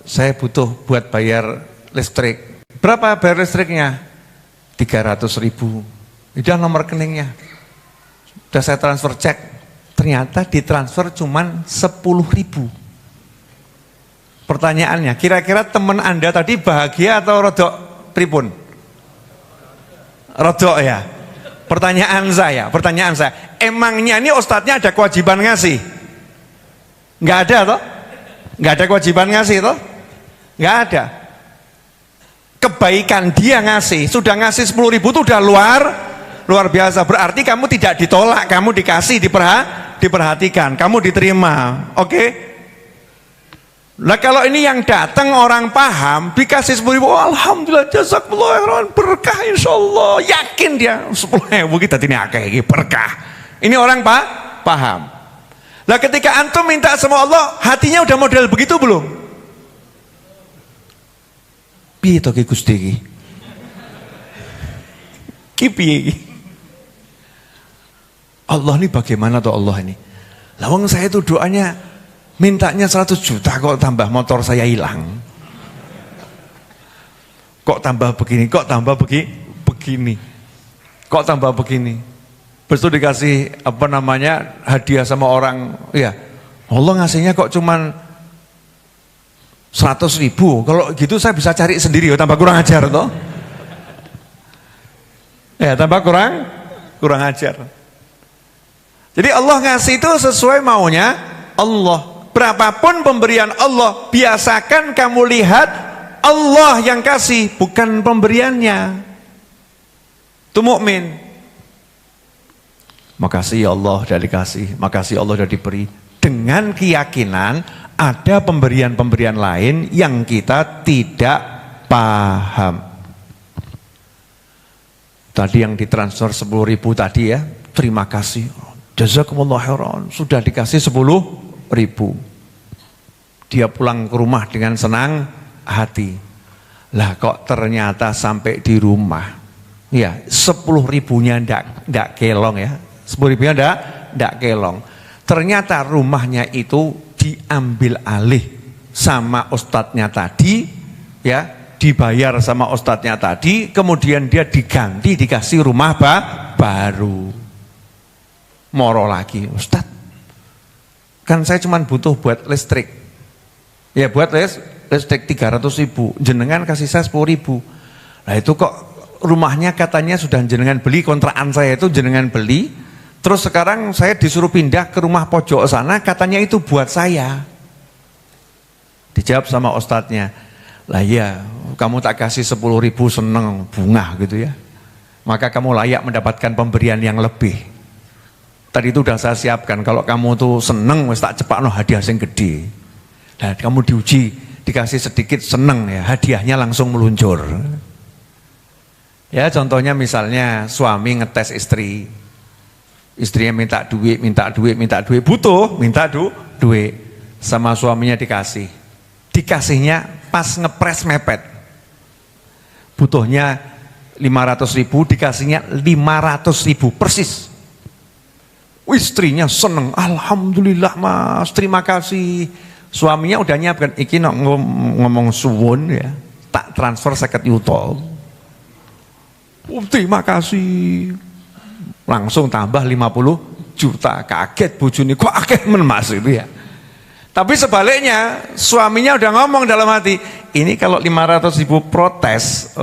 Speaker 1: saya butuh buat bayar listrik. Berapa bayar listriknya? 300.000. Udah nomor rekeningnya, udah saya transfer, cek, ternyata ditransfer cuman 10.000. Pertanyaannya, kira-kira teman Anda tadi bahagia atau rodok pripun? Rodok ya. Pertanyaan saya, emangnya ini ustadznya ada kewajiban ngasih? Nggak ada toh? Nggak ada kewajiban ngasih toh? Nggak ada. Kebaikan dia ngasih, sudah ngasih 10.000 itu udah luar biasa. Berarti kamu tidak ditolak, kamu dikasih, diperhatikan, kamu diterima. Oke? Nah kalau ini yang datang orang paham, dikasih 10.000, oh, alhamdulillah, jazakumullah, berkah insyaallah. Yakin dia 10.000 kita ini akeh berkah. Ini orang paham. Paham? Nah ketika antum minta sama Allah, hatinya udah model begitu belum? Piye to ki Gusti iki? Ki piye iki? Allah ini bagaimana tuh Allah ini? Lawang saya itu doanya mintanya 100 juta kok tambah motor saya hilang. Kok tambah begini, kok tambah begini. Kok tambah begini. Betul dikasih apa namanya hadiah sama orang, ya Allah ngasihnya kok cuman 100.000. Kalau gitu saya bisa cari sendiri, tambah kurang ajar toh. Ya tambah kurang ajar. Jadi Allah ngasih itu sesuai maunya Allah. Berapapun pemberian Allah, biasakan kamu lihat Allah yang kasih, bukan pemberiannya. Itu mukmin. Makasih ya Allah sudah dikasih, makasih Allah sudah diberi. Dengan keyakinan ada pemberian-pemberian lain yang kita tidak paham. Tadi yang ditransfer 10.000 tadi ya, terima kasih. Jazakumullah khairan, sudah dikasih 10.000. Dia pulang ke rumah dengan senang hati. Lah kok ternyata sampai di rumah, ya 10.000-nya ndak kelong ya. 10.000-nya ndak kelong. Ternyata rumahnya itu diambil alih sama ustadznya tadi, ya dibayar sama ustadznya tadi, kemudian dia diganti dikasih rumah baru. Moro lagi, Ustadz, kan saya cuma butuh buat listrik, ya buat listrik 300.000, jenengan kasih saya 10.000. Nah itu kok rumahnya katanya sudah jenengan beli, kontrakan saya itu jenengan beli. Terus sekarang saya disuruh pindah ke rumah pojok sana, katanya itu buat saya. Dijawab sama ustadznya, lah ya kamu tak kasih 10.000 seneng bunga gitu ya, maka kamu layak mendapatkan pemberian yang lebih. Tadi itu udah saya siapkan, kalau kamu tuh seneng wis tak cepakno hadiah yang gede. Nah kamu diuji, dikasih sedikit seneng ya, hadiahnya langsung meluncur. Ya contohnya misalnya suami ngetes istri. Istrinya minta duit, butuh, minta duit. Sama suaminya dikasih. Dikasihnya pas ngepres mepet. Butuhnya 500.000, dikasihnya 500.000 persis. Istrinya seneng, alhamdulillah mas, terima kasih. Suaminya udah nyiapkan, iki ngomong suwun ya, tak transfer 50 yuta. Terima kasih. Langsung tambah 50 juta, kaget bojone, kok akeh men mas itu ya. Tapi sebaliknya suaminya udah ngomong dalam hati, ini kalau 500.000 protes,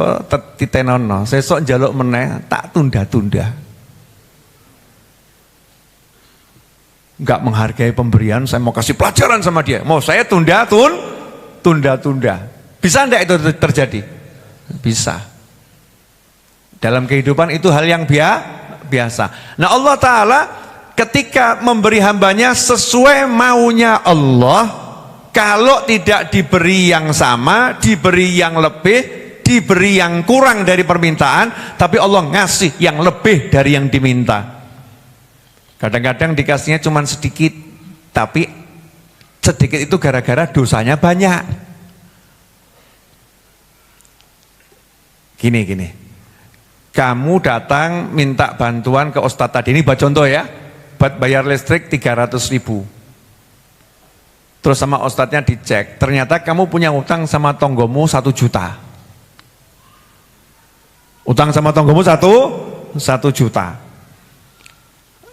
Speaker 1: titenono, sesok njaluk meneh tak tunda-tunda. Enggak menghargai pemberian, saya mau kasih pelajaran sama dia, mau saya tunda-tunda. Bisa enggak itu terjadi? Bisa. Dalam kehidupan itu hal yang biasa. Nah Allah Ta'ala ketika memberi hambanya sesuai maunya Allah, kalau tidak diberi yang sama, diberi yang lebih, diberi yang kurang dari permintaan, tapi Allah ngasih yang lebih dari yang diminta. Kadang-kadang dikasihnya cuma sedikit, tapi sedikit itu gara-gara dosanya banyak. Gini. Kamu datang minta bantuan ke ustadz tadi, ini buat contoh ya, buat bayar listrik 300.000. Terus sama ustadznya dicek, ternyata kamu punya utang sama tonggomu 1 juta. Utang sama tonggomu 1 juta.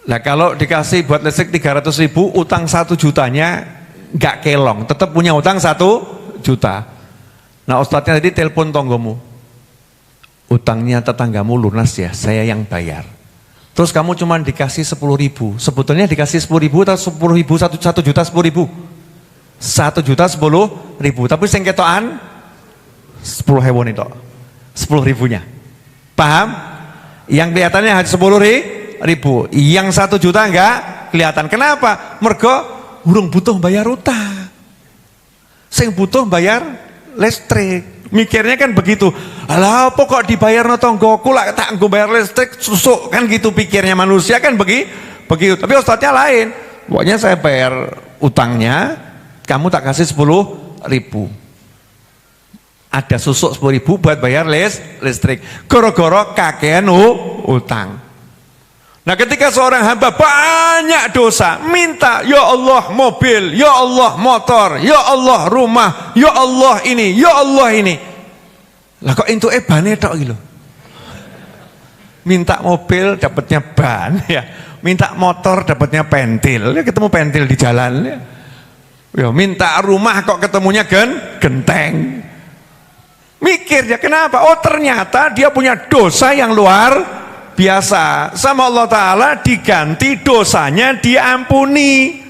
Speaker 1: Nah kalau dikasih buat listrik 300.000, utang 1 jutanya nggak kelong, tetap punya utang 1 juta. Nah ustadznya tadi telepon tonggomu, utangnya tetanggamu lunas ya, saya yang bayar. Terus kamu cuma dikasih 10.000, sebetulnya dikasih 10.000 atau 10.000, 1 juta 10.000? 1 juta 10.000, tapi sing ketokan 10.000 itu, 10.000-nya. Paham? Yang kelihatannya hanya 10.000, yang 1 juta enggak kelihatan. Kenapa? Mergo urung butuh bayar utang, sing butuh bayar listrik. Mikirnya kan begitu, alah pokok dibayar no tonggoku lah tak nggo bayar listrik susuk, kan gitu pikirnya manusia kan begitu. Tapi ustadznya lain. Pokoknya saya bayar utangnya, kamu tak kasih 10.000. Ada susuk 10.000 buat bayar listrik. Goro-goro kakean utang. Nah ketika seorang hamba banyak dosa, minta, ya Allah mobil, ya Allah motor, ya Allah rumah, ya Allah ini, ya Allah ini. Lah kok itu bane tok gitu. Minta mobil dapatnya ban ya, minta motor dapatnya pentil, ya ketemu pentil di jalan ya. Ya minta rumah kok ketemunya genteng. Mikir ya kenapa? Oh ternyata dia punya dosa yang luar biasa, sama Allah Ta'ala diganti dosanya diampuni.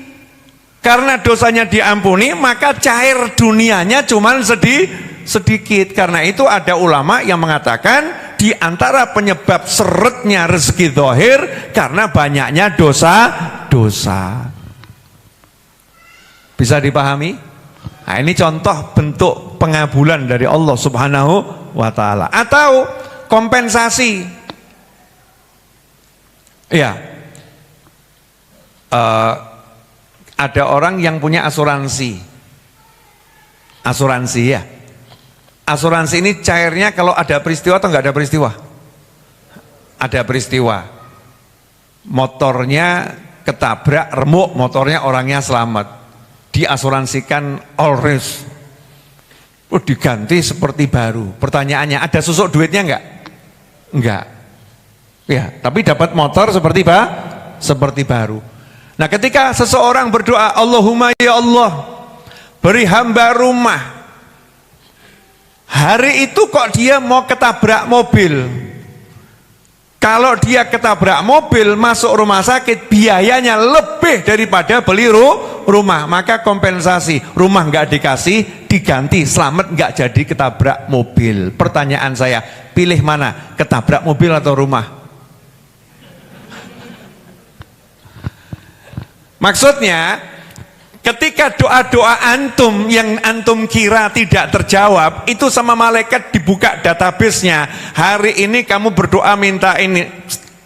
Speaker 1: Karena dosanya diampuni maka cair dunianya cuman sedikit. Karena itu ada ulama yang mengatakan di antara penyebab seretnya rezeki zahir karena banyaknya dosa-dosa. Bisa dipahami? Nah ini contoh bentuk pengabulan dari Allah Subhanahu wa Ta'ala. Atau kompensasi. Ya, ada orang yang punya asuransi ya. Asuransi ini cairnya kalau ada peristiwa atau nggak ada peristiwa? Ada peristiwa. Motornya ketabrak, remuk, motornya orangnya selamat. Diasuransikan all risk. Diganti seperti baru. Pertanyaannya, ada susuk duitnya nggak? Enggak. Ya, tapi dapat motor seperti baru. Nah, ketika seseorang berdoa, Allahumma ya Allah, beri hamba rumah. Hari itu kok dia mau ketabrak mobil. Kalau dia ketabrak mobil masuk rumah sakit, biayanya lebih daripada beli rumah. Maka kompensasi, rumah nggak dikasih, diganti, selamat nggak jadi ketabrak mobil. Pertanyaan saya, pilih mana? Ketabrak mobil atau rumah? Maksudnya ketika doa-doa antum yang antum kira tidak terjawab, itu sama malaikat dibuka database-nya. Hari ini kamu berdoa minta ini,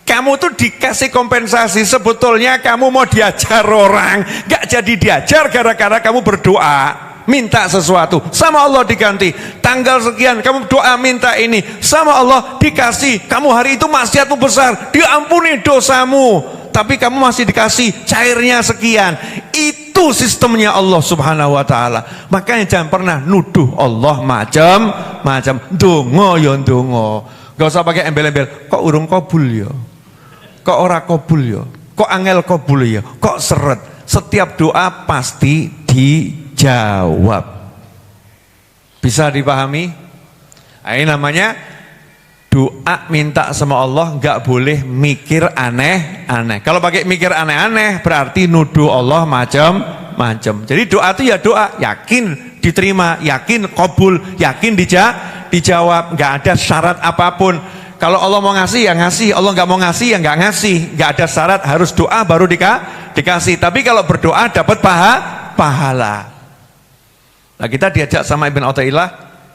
Speaker 1: kamu tuh dikasih kompensasi. Sebetulnya kamu mau diajar orang, gak jadi diajar gara-gara kamu berdoa minta sesuatu, sama Allah diganti. Tanggal sekian kamu doa minta ini, sama Allah dikasih. Kamu hari itu maksiatmu besar, diampuni dosamu, tapi kamu masih dikasih cairnya sekian. Itu sistemnya Allah Subhanahu wa Ta'ala. Makanya jangan pernah nuduh Allah macam-macam. Dongo ya dongo, gak usah pakai embel-embel. Kok urung kabul ya, kok ora kabul ya, kok angel kabul ya, kok seret. Setiap doa pasti dijawab. Bisa dipahami? Nah, ini namanya doa minta sama Allah, nggak boleh mikir aneh-aneh. Kalau pakai mikir aneh-aneh berarti nuduh Allah macam-macam. Jadi doa itu ya doa, yakin diterima, yakin kabul, yakin dijawab, nggak ada syarat apapun. Kalau Allah mau ngasih ya ngasih, Allah nggak mau ngasih ya nggak ngasih, nggak ada syarat harus doa baru dikasih. Tapi kalau berdoa dapat pahala. Nah kita diajak sama Ibn Athaillah,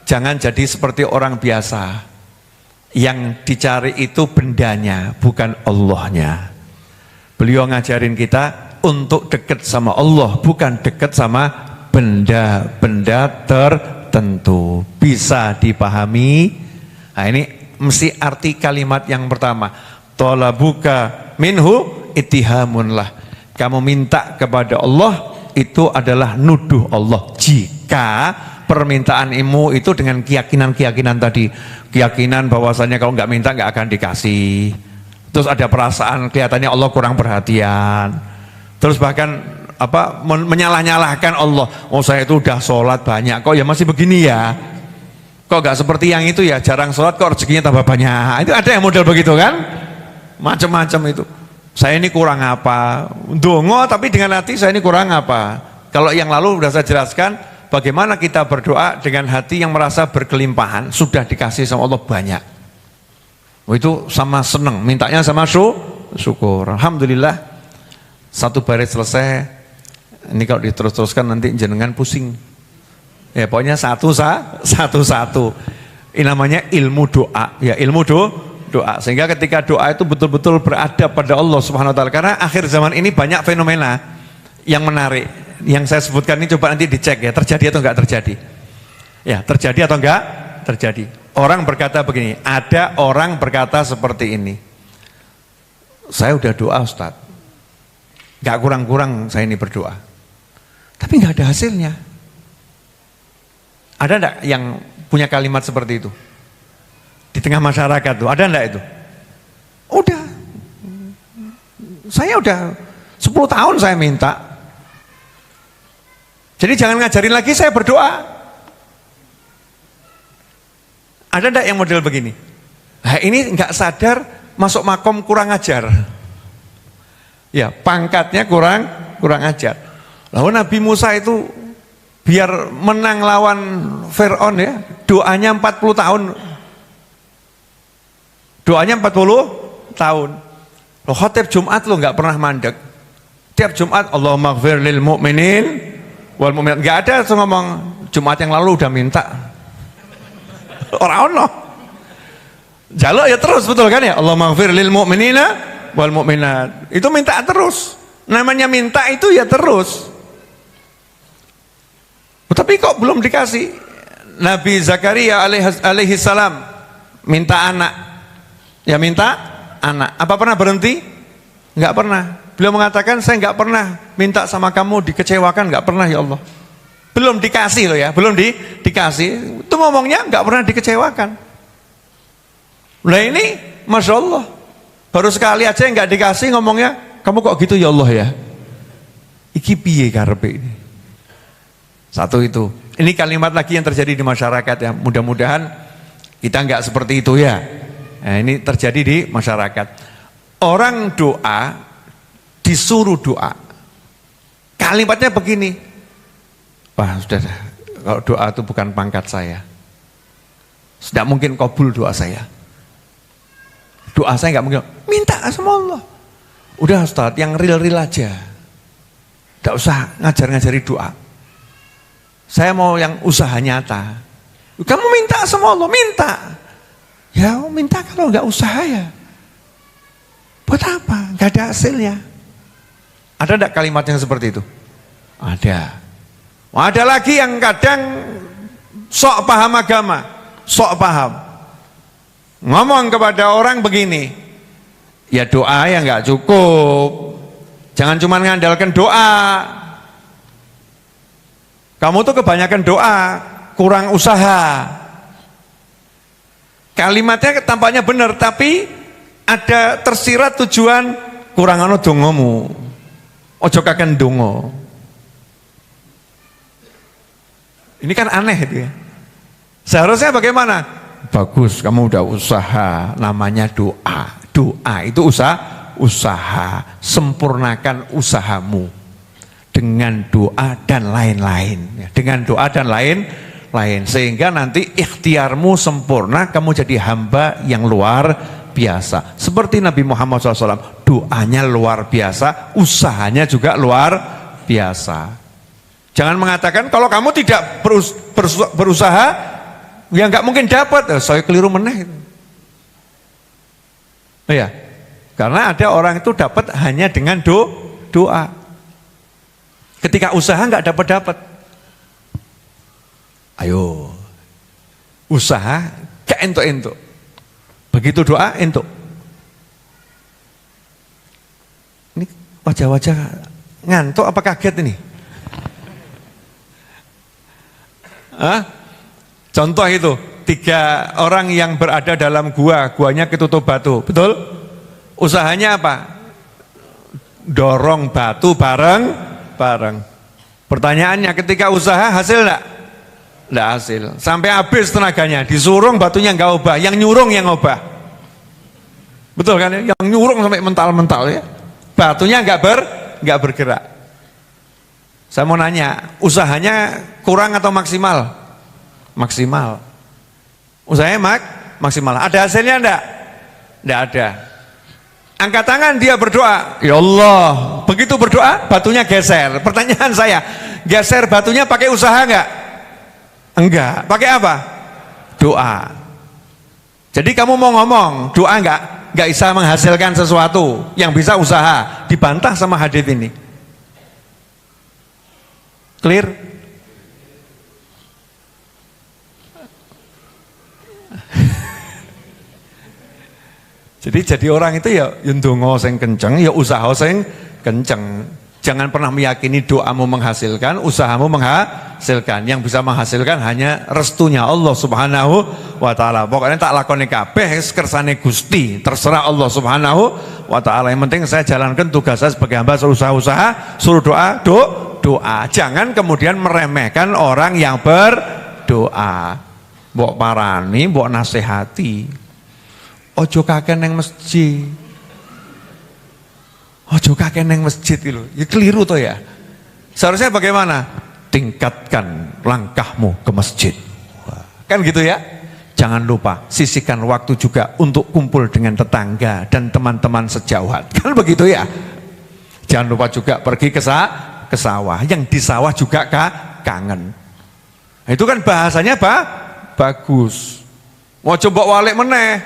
Speaker 1: jangan jadi seperti orang biasa. Yang dicari itu bendanya, bukan Allahnya. Beliau ngajarin kita untuk dekat sama Allah, bukan dekat sama benda-benda tertentu. Bisa dipahami? Nah ini mesti arti kalimat yang pertama. Talabuka minhu ittihamun lah. Kamu minta kepada Allah itu adalah nuduh Allah. Jika permintaan ilmu itu dengan keyakinan tadi, keyakinan bahwasanya kalau nggak minta nggak akan dikasih, terus ada perasaan kelihatannya Allah kurang perhatian, terus bahkan menyalah-nyalahkan Allah. Oh saya itu udah sholat banyak kok ya masih begini ya, kok nggak seperti yang itu ya, jarang sholat kok rezekinya tambah banyak. Itu ada yang model begitu kan, macam-macam itu. Saya ini kurang apa, dongo tapi dengan hati saya ini kurang apa. Kalau yang lalu sudah saya jelaskan bagaimana kita berdoa dengan hati yang merasa berkelimpahan, sudah dikasih sama Allah banyak. Itu sama senang, mintanya sama syukur. Alhamdulillah, satu baris selesai. Ini kalau diterus-teruskan nanti jenengan pusing. Ya pokoknya satu-satu. Ini namanya ilmu doa. Ya ilmu doa. Sehingga ketika doa itu betul-betul beradab pada Allah Subhanahu wa taala. Karena akhir zaman ini banyak fenomena yang menarik. Yang saya sebutkan ini coba nanti dicek ya, terjadi atau enggak terjadi. Ya, terjadi atau enggak terjadi. Orang berkata begini, ada orang berkata seperti ini. Saya udah doa Ustaz. Enggak kurang-kurang saya ini berdoa. Tapi enggak ada hasilnya. Ada enggak yang punya kalimat seperti itu? Di tengah masyarakat tuh, ada enggak itu? Udah. Saya udah 10 tahun saya minta. Jadi jangan ngajarin lagi saya berdoa. Ada enggak yang model begini? Nah, ini enggak sadar masuk makom kurang ajar. Ya, pangkatnya kurang ajar. Lalu Nabi Musa itu biar menang lawan Fir'aun ya, doanya 40 tahun. Doanya 40 tahun. Loh, khotib Jumat lo nggak pernah mandek. Tiap Jumat Allahumma ighfir lil mu'minin wal mu'minat. Nggak ada tuh ngomong Jumat yang lalu udah minta. Orang ono. Jaluk ya terus, betul kan ya? Allahumma ighfir lil mu'minina wal mu'minat. Itu minta terus. Namanya minta itu ya terus. Tapi kok belum dikasih? Nabi Zakaria alaihi salam minta anak. Ya minta anak. Apa pernah berhenti? Enggak pernah. Beliau mengatakan saya enggak pernah minta sama kamu dikecewakan, enggak pernah ya Allah. Belum dikasih loh ya, belum dikasih. Itu ngomongnya enggak pernah dikecewakan. Nah ini Masya Allah. Baru sekali aja enggak dikasih ngomongnya, kamu kok gitu ya Allah ya. Iki piye karepe ini. Satu itu. Ini kalimat lagi yang terjadi di masyarakat ya. Mudah-mudahan kita enggak seperti itu ya. Nah, ini terjadi di masyarakat. Orang doa disuruh doa. Kalimatnya begini. Wah, sudah kalau doa itu bukan pangkat saya. Tidak mungkin kabul doa saya. Doa saya nggak mungkin. Minta sama Allah. Udah Ustaz, yang real-real aja. Tidak usah ngajar-ngajari doa. Saya mau yang usaha nyata. Kamu minta sama Allah, minta. Ya minta kalau nggak usaha ya. Buat apa? Nggak ada hasilnya. Ada enggak kalimat yang seperti itu? Ada. Ada lagi yang kadang sok paham agama, sok paham. Ngomong kepada orang begini, ya doa ya nggak cukup. Jangan cuma ngandalkan doa. Kamu tuh kebanyakan doa, kurang usaha. Kalimatnya tampaknya benar, tapi ada tersirat tujuan kurang ana dongamu. Ojo kaken donga. Ini kan aneh itu ya. Seharusnya bagaimana? Bagus, kamu udah usaha, namanya doa. Doa itu usaha. Sempurnakan usahamu dengan doa dan lain-lain. Dengan doa dan lain-lain, sehingga nanti ikhtiarmu sempurna, kamu jadi hamba yang luar biasa. Seperti Nabi Muhammad SAW, doanya luar biasa, usahanya juga luar biasa. Jangan mengatakan kalau kamu tidak berusaha, ya nggak mungkin dapat. Saya keliru meneh. Ya, karena ada orang itu dapat hanya dengan doa. Ketika usaha nggak dapat. Ayo, usaha gak entuk-entuk. Begitu doa entuk. Ini wajah-wajah ngantuk apa kaget ini? Contoh itu, 3 orang yang berada dalam guanya ketutup batu, betul? Usahanya apa? Dorong batu bareng. Pertanyaannya, ketika usaha hasil enggak? Enggak hasil. Sampai habis tenaganya, disuruh batunya enggak ubah, yang nyurung yang ubah. Betul kan ya? Yang nyurung sampai mental-mental ya. Batunya enggak bergerak. Saya mau nanya, usahanya kurang atau maksimal? Maksimal. Usahanya maksimal. Ada hasilnya enggak? Enggak ada. Angkat tangan, dia berdoa, ya Allah. Begitu berdoa, batunya geser. Pertanyaan saya, geser batunya pakai usaha enggak? Enggak. Pakai apa? Doa. Jadi kamu mau ngomong doa nggak bisa menghasilkan sesuatu, yang bisa usaha, dibantah sama hadits ini. Clear? Jadi orang itu ya ndonga sing kenceng, ya usaha sing kenceng. Jangan pernah meyakini doamu menghasilkan, usahamu menghasilkan. Yang bisa menghasilkan hanya restunya Allah Subhanahu wa taala. Pokoknya tak lakoni kabeh kersane Gusti, terserah Allah Subhanahu wa taala. Yang penting saya jalankan tugas saya sebagai hamba, usaha, suruh doa. Jangan kemudian meremehkan orang yang berdoa. Mbok parani, mbok nasihati. Ojo kakek neng masjid. Ojo kakek neng masjid itu, ya keliru toh ya. Seharusnya bagaimana? Tingkatkan langkahmu ke masjid. Kan gitu ya. Jangan lupa sisihkan waktu juga untuk kumpul dengan tetangga dan teman-teman sejauhan. Kan begitu ya. Jangan lupa juga pergi ke sawah. Yang di sawah juga kangen. Itu kan bahasanya bagus. Mau coba walik meneh.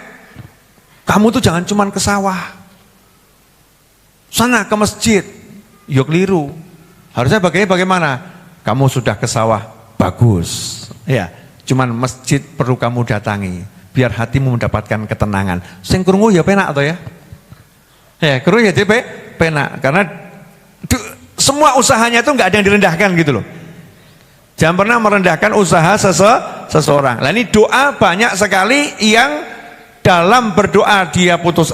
Speaker 1: Kamu tuh jangan cuman ke sawah. Sana ke masjid. Ya keliru. Harusnya bagaimana? Kamu sudah ke sawah, bagus. Ya, cuman masjid perlu kamu datangi biar hatimu mendapatkan ketenangan. Sing krungu ya penak toh ya. Ya, krungu ya penak karena semua usahanya itu nggak ada yang direndahkan gitu loh. Jangan pernah merendahkan usaha seseorang. Lah ini doa banyak sekali yang dalam berdoa dia putus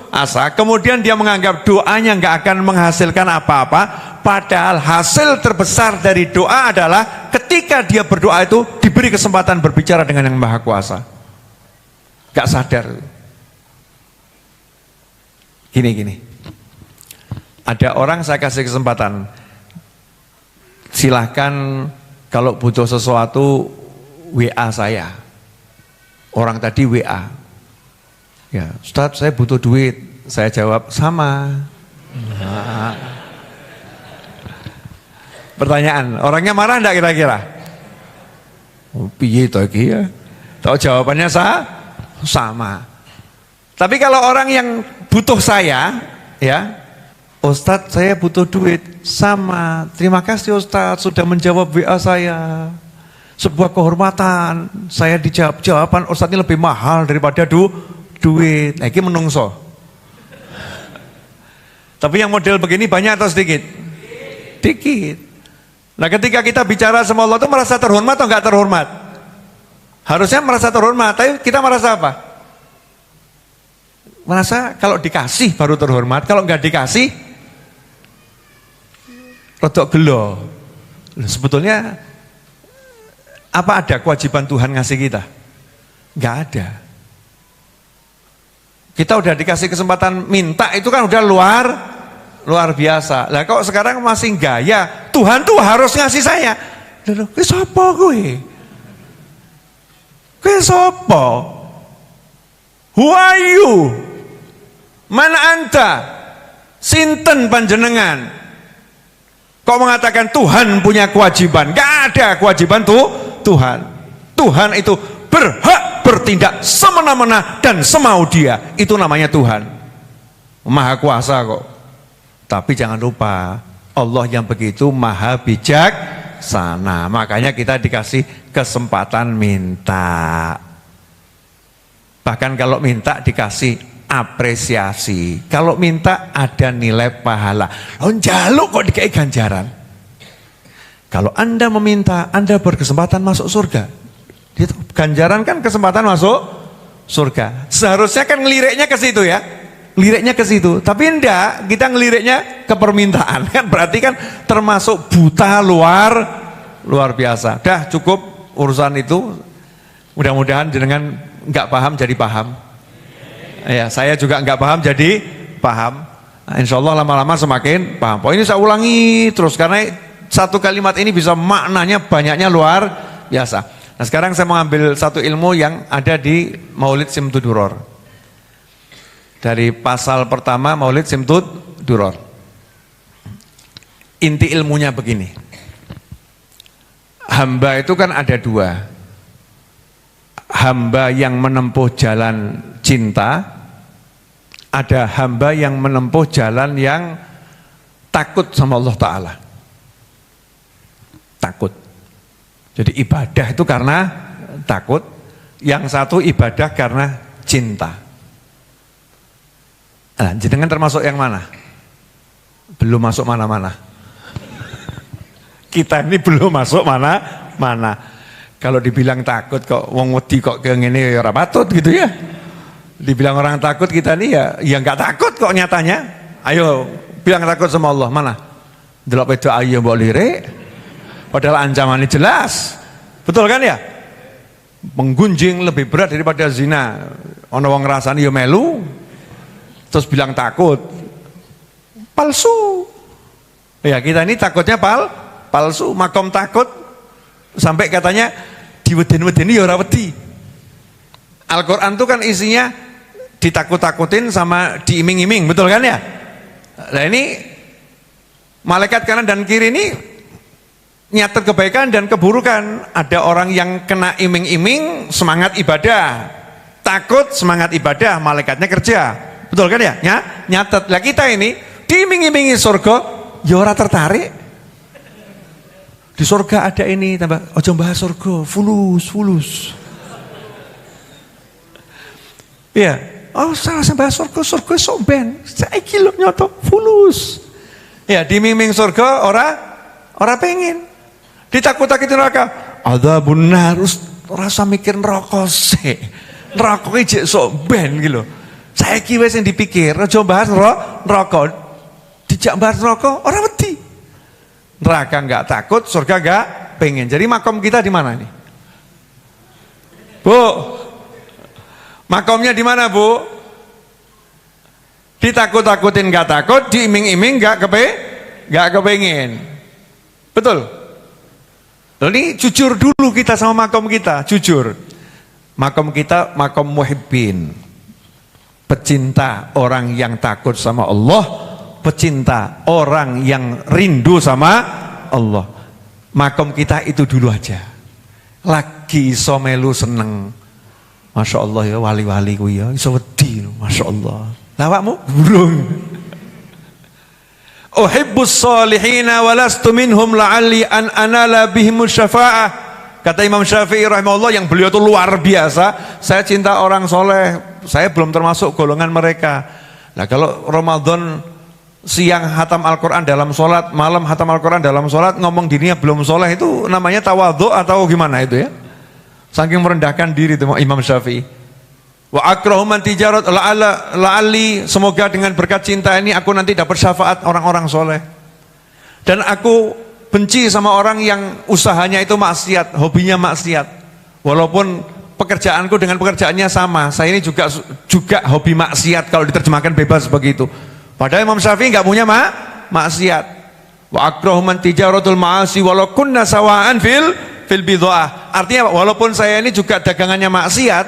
Speaker 1: asa, kemudian dia menganggap doanya nggak akan menghasilkan apa-apa, padahal hasil terbesar dari doa adalah ketika dia berdoa itu diberi kesempatan berbicara dengan yang Maha Kuasa. Gak sadar. Gini. Ada orang saya kasih kesempatan, silahkan kalau butuh sesuatu WA saya. Orang tadi WA, ya Ustadz saya butuh duit, saya jawab sama. Nah. Pertanyaan, orangnya marah enggak kira-kira? Oh, piye to iki ya? Tahu jawabannya sama. Tapi kalau orang yang butuh saya, ya Ustadz saya butuh duit, sama. Terima kasih Ustadz sudah menjawab WA saya. Sebuah kehormatan, saya dijawab jawaban Ustadz ini lebih mahal daripada duit. Nah, ini menungso. Tapi yang model begini banyak atau sedikit? Dikit. Nah, ketika kita bicara sama Allah itu merasa terhormat atau enggak terhormat? Harusnya merasa terhormat, tapi kita merasa apa? Merasa kalau dikasih baru terhormat, kalau enggak dikasih rodok gelo. Sebetulnya apa ada kewajiban Tuhan ngasih kita? Enggak ada. Kita udah dikasih kesempatan minta itu kan udah luar biasa. Lah kok sekarang masih gaya, Tuhan tuh harus ngasih saya. Lho, kowe sapa kowe? Kowe sapa? Who are you? Mana anta? Sinten panjenengan? Kok mengatakan Tuhan punya kewajiban? Gak ada kewajiban Tuhan. Tuhan itu berhak bertindak semena-mena dan semau dia. Itu namanya Tuhan. Maha kuasa kok. Tapi jangan lupa, Allah yang begitu maha bijaksana. Makanya kita dikasih kesempatan minta. Bahkan kalau minta dikasih apresiasi. Kalau minta ada nilai pahala. Oh, njaluk kok dikai ganjaran. Kalau Anda meminta, Anda berkesempatan masuk surga. Itu ganjaran kan kesempatan masuk surga. Seharusnya kan ngeliriknya ke situ ya. Liriknya ke situ. Tapi enggak, kita ngeliriknya ke permintaan. Kan berarti kan termasuk buta luar biasa. Dah cukup urusan itu. Mudah-mudahan jenengan enggak paham jadi paham. Ya, saya juga enggak paham jadi paham. Nah, insya Allah lama-lama semakin paham. Oh, ini saya ulangi terus karena satu kalimat ini bisa maknanya banyaknya luar biasa. Nah, sekarang saya mengambil satu ilmu yang ada di Maulid Simtud Duror. Dari pasal pertama Maulid Simtud Duror. Inti ilmunya begini. Hamba itu kan ada dua. hamba yang menempuh jalan cinta, ada hamba yang menempuh jalan yang takut sama Allah Ta'ala. Takut. Jadi ibadah itu karena takut, yang satu ibadah karena cinta. Nah, jenengan termasuk yang mana? Belum masuk mana-mana. Kita ini belum masuk mana-mana. Kalau dibilang takut kok wong wedi kok ke ngene ya ora patut gitu ya. Dibilang orang takut kita ini ya enggak takut kok nyatanya. Ayo bilang takut sama Allah, mana? Delok wedok ayu mbok lirik. Padahal ancamannya jelas. Betul kan ya? Menggunjing lebih berat daripada zina. Ono wong ngrasani ya melu. Terus bilang takut. Palsu. Ya kita ini takutnya palsu, makom takut sampai katanya diweden-wedeni ya ora wedi. Al-Qur'an itu kan isinya ditakut-takutin sama diiming-iming, betul kan ya? Nah ini malaikat kanan dan kiri ini nyatet kebaikan dan keburukan. Ada orang yang kena iming-iming semangat ibadah, takut semangat ibadah, malaikatnya kerja, betul kan ya? Nyatet. Lah kita ini diiming-imingi surga, ya ora tertarik. Di surga ada ini, tambah ojo bahas surga, fulus. Ya, oh salah bahas surga sok ben. Saiki lho nyoto fulus. Ya, dimiming surga ora pengen. Ditakut-takutin neraka. Adzabun nar, rasa mikir neraka sik. Neraka iki jek sok ben iki lho. Saiki wis sing dipikir, aja bahas neraka. Dijak bahas neraka ora wedi. Neraka enggak takut, surga enggak pengen. Jadi makom kita di mana nih? Bu, makomnya di mana Bu? Ditakut-takutin enggak takut, diiming-iming enggak kepengen. Betul? Ini jujur dulu kita sama makom kita, jujur. Makom kita makom muhibbin. Pecinta orang yang takut sama Allah, pecinta orang yang rindu sama Allah. Makom kita itu dulu aja. Lagi iso melu seneng. Masya Allah ya wali-wali ku ya iso wedi lho, Masya Allah. Lawakmu burung. Uhibbus salihina walastu minhum la'alli an anala bihimus syafa'ah. Kata Imam Syafi'i rahimahullah, yang beliau itu luar biasa. Saya cinta orang soleh, saya belum termasuk golongan mereka. Nah kalau Ramadan siang hatam Al-Quran dalam sholat, malam hatam Al-Quran dalam sholat, ngomong dirinya belum soleh, itu namanya tawadhu atau gimana itu ya? Saking merendahkan diri itu Imam Syafi'i. Wa akrahu man tijarat la'alli, semoga dengan berkat cinta ini aku nanti dapat syafaat orang-orang soleh. Dan aku benci sama orang yang usahanya itu maksiat, hobinya maksiat. Walaupun pekerjaanku dengan pekerjaannya sama, saya ini juga hobi maksiat kalau diterjemahkan bebas begitu. Padahal Imam Syafi'i nggak punya maksiat. Wa akrahu man tijaratul ma'asi walau kunna sawa'an fil bid'ah. Artinya walaupun saya ini juga dagangannya maksiat,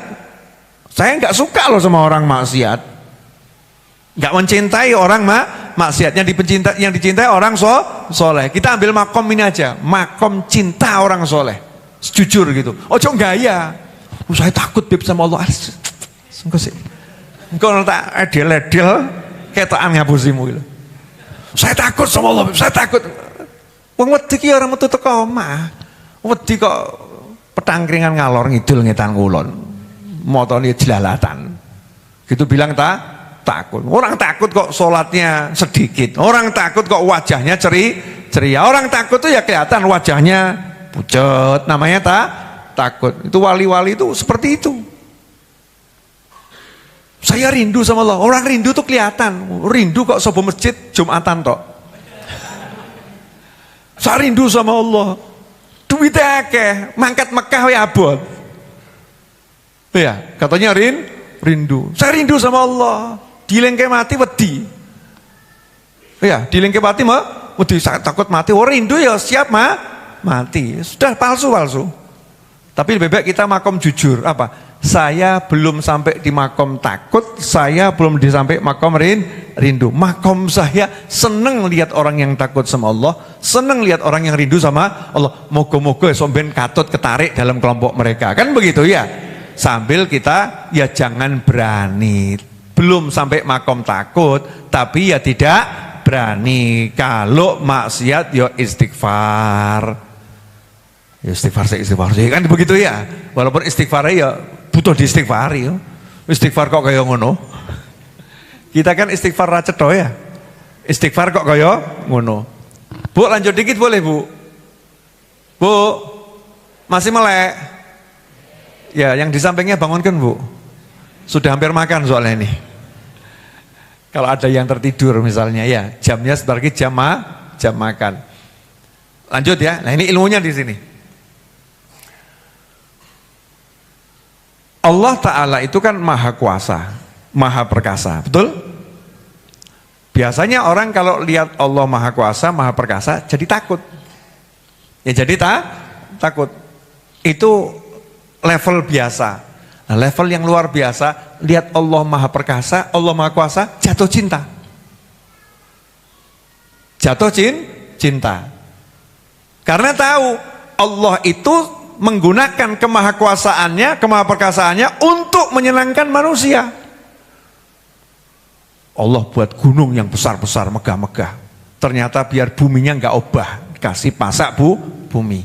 Speaker 1: saya nggak suka loh sama orang maksiat. Nggak mencintai orang maksiat. Yang dicintai orang soleh. Kita ambil makom ini aja, makom cinta orang soleh. Jujur gitu. Ojo gaya. Saya takut beb sama Allah. Engko sih. Engko tak edel-edel ketaan ngapusimu gitu. Saya takut sama Allah, saya takut. Wong wedi ki ora metu teko omah. Wedi kok petangkringan ngalor ngidul ngetan kulon. Motone jelalatan. Gitu bilang takut. Orang takut kok sholatnya sedikit. Orang takut kok wajahnya ceria. Orang takut tuh ya kelihatan wajahnya pucet. Namanya takut. Itu wali-wali itu seperti itu. Saya rindu sama Allah. Orang rindu tuh kelihatan. Rindu kok sobo masjid Jumatan tok. Saya rindu sama Allah. Duitnya akeh, mangkat Mekah wae abot. Ya, katanya rindu. Saya rindu sama Allah. Dilengke mati wedi. Ya, dilengke mati wedi, takut mati. Oh rindu ya siap mati. Sudah palsu. Tapi lebih baik kita makom jujur. Apa? Saya belum sampai di makom takut, saya belum sampai makom rindu. Makom saya seneng lihat orang yang takut sama Allah, seneng lihat orang yang rindu sama Allah. Moga-moga esok ben katut ketarik dalam kelompok mereka. Kan begitu ya? Sambil kita ya jangan berani. Belum sampai makom takut, tapi ya tidak berani. Kalau maksiat ya istighfar. Ya istighfar kan begitu ya. Walaupun istighfarnya ya butuh diistighfari ya. Istighfar kok kaya ngono. Kita kan istighfar ra cetha ya. Istighfar kok kaya ngono. Bu, lanjut dikit boleh, Bu? Bu, masih melek? Ya, yang di sampingnya bangunkan, Bu. Sudah hampir makan soalnya ini. Kalau ada yang tertidur misalnya ya, jamnya sebentar lagi jam makan. Lanjut ya. Nah, ini ilmunya di sini. Allah Ta'ala itu kan maha kuasa, maha perkasa, betul? Biasanya orang kalau lihat Allah maha kuasa, maha perkasa, jadi takut. Ya jadi takut. Itu level biasa. Nah, level yang luar biasa, lihat Allah maha perkasa, Allah maha kuasa, jatuh cinta. Jatuh cinta. Karena tahu Allah itu menggunakan kemahakuasaannya, kemahaperkasaannya untuk menyenangkan manusia. Allah buat gunung yang besar-besar, megah-megah. Ternyata biar buminya enggak obah, kasih pasak bumi.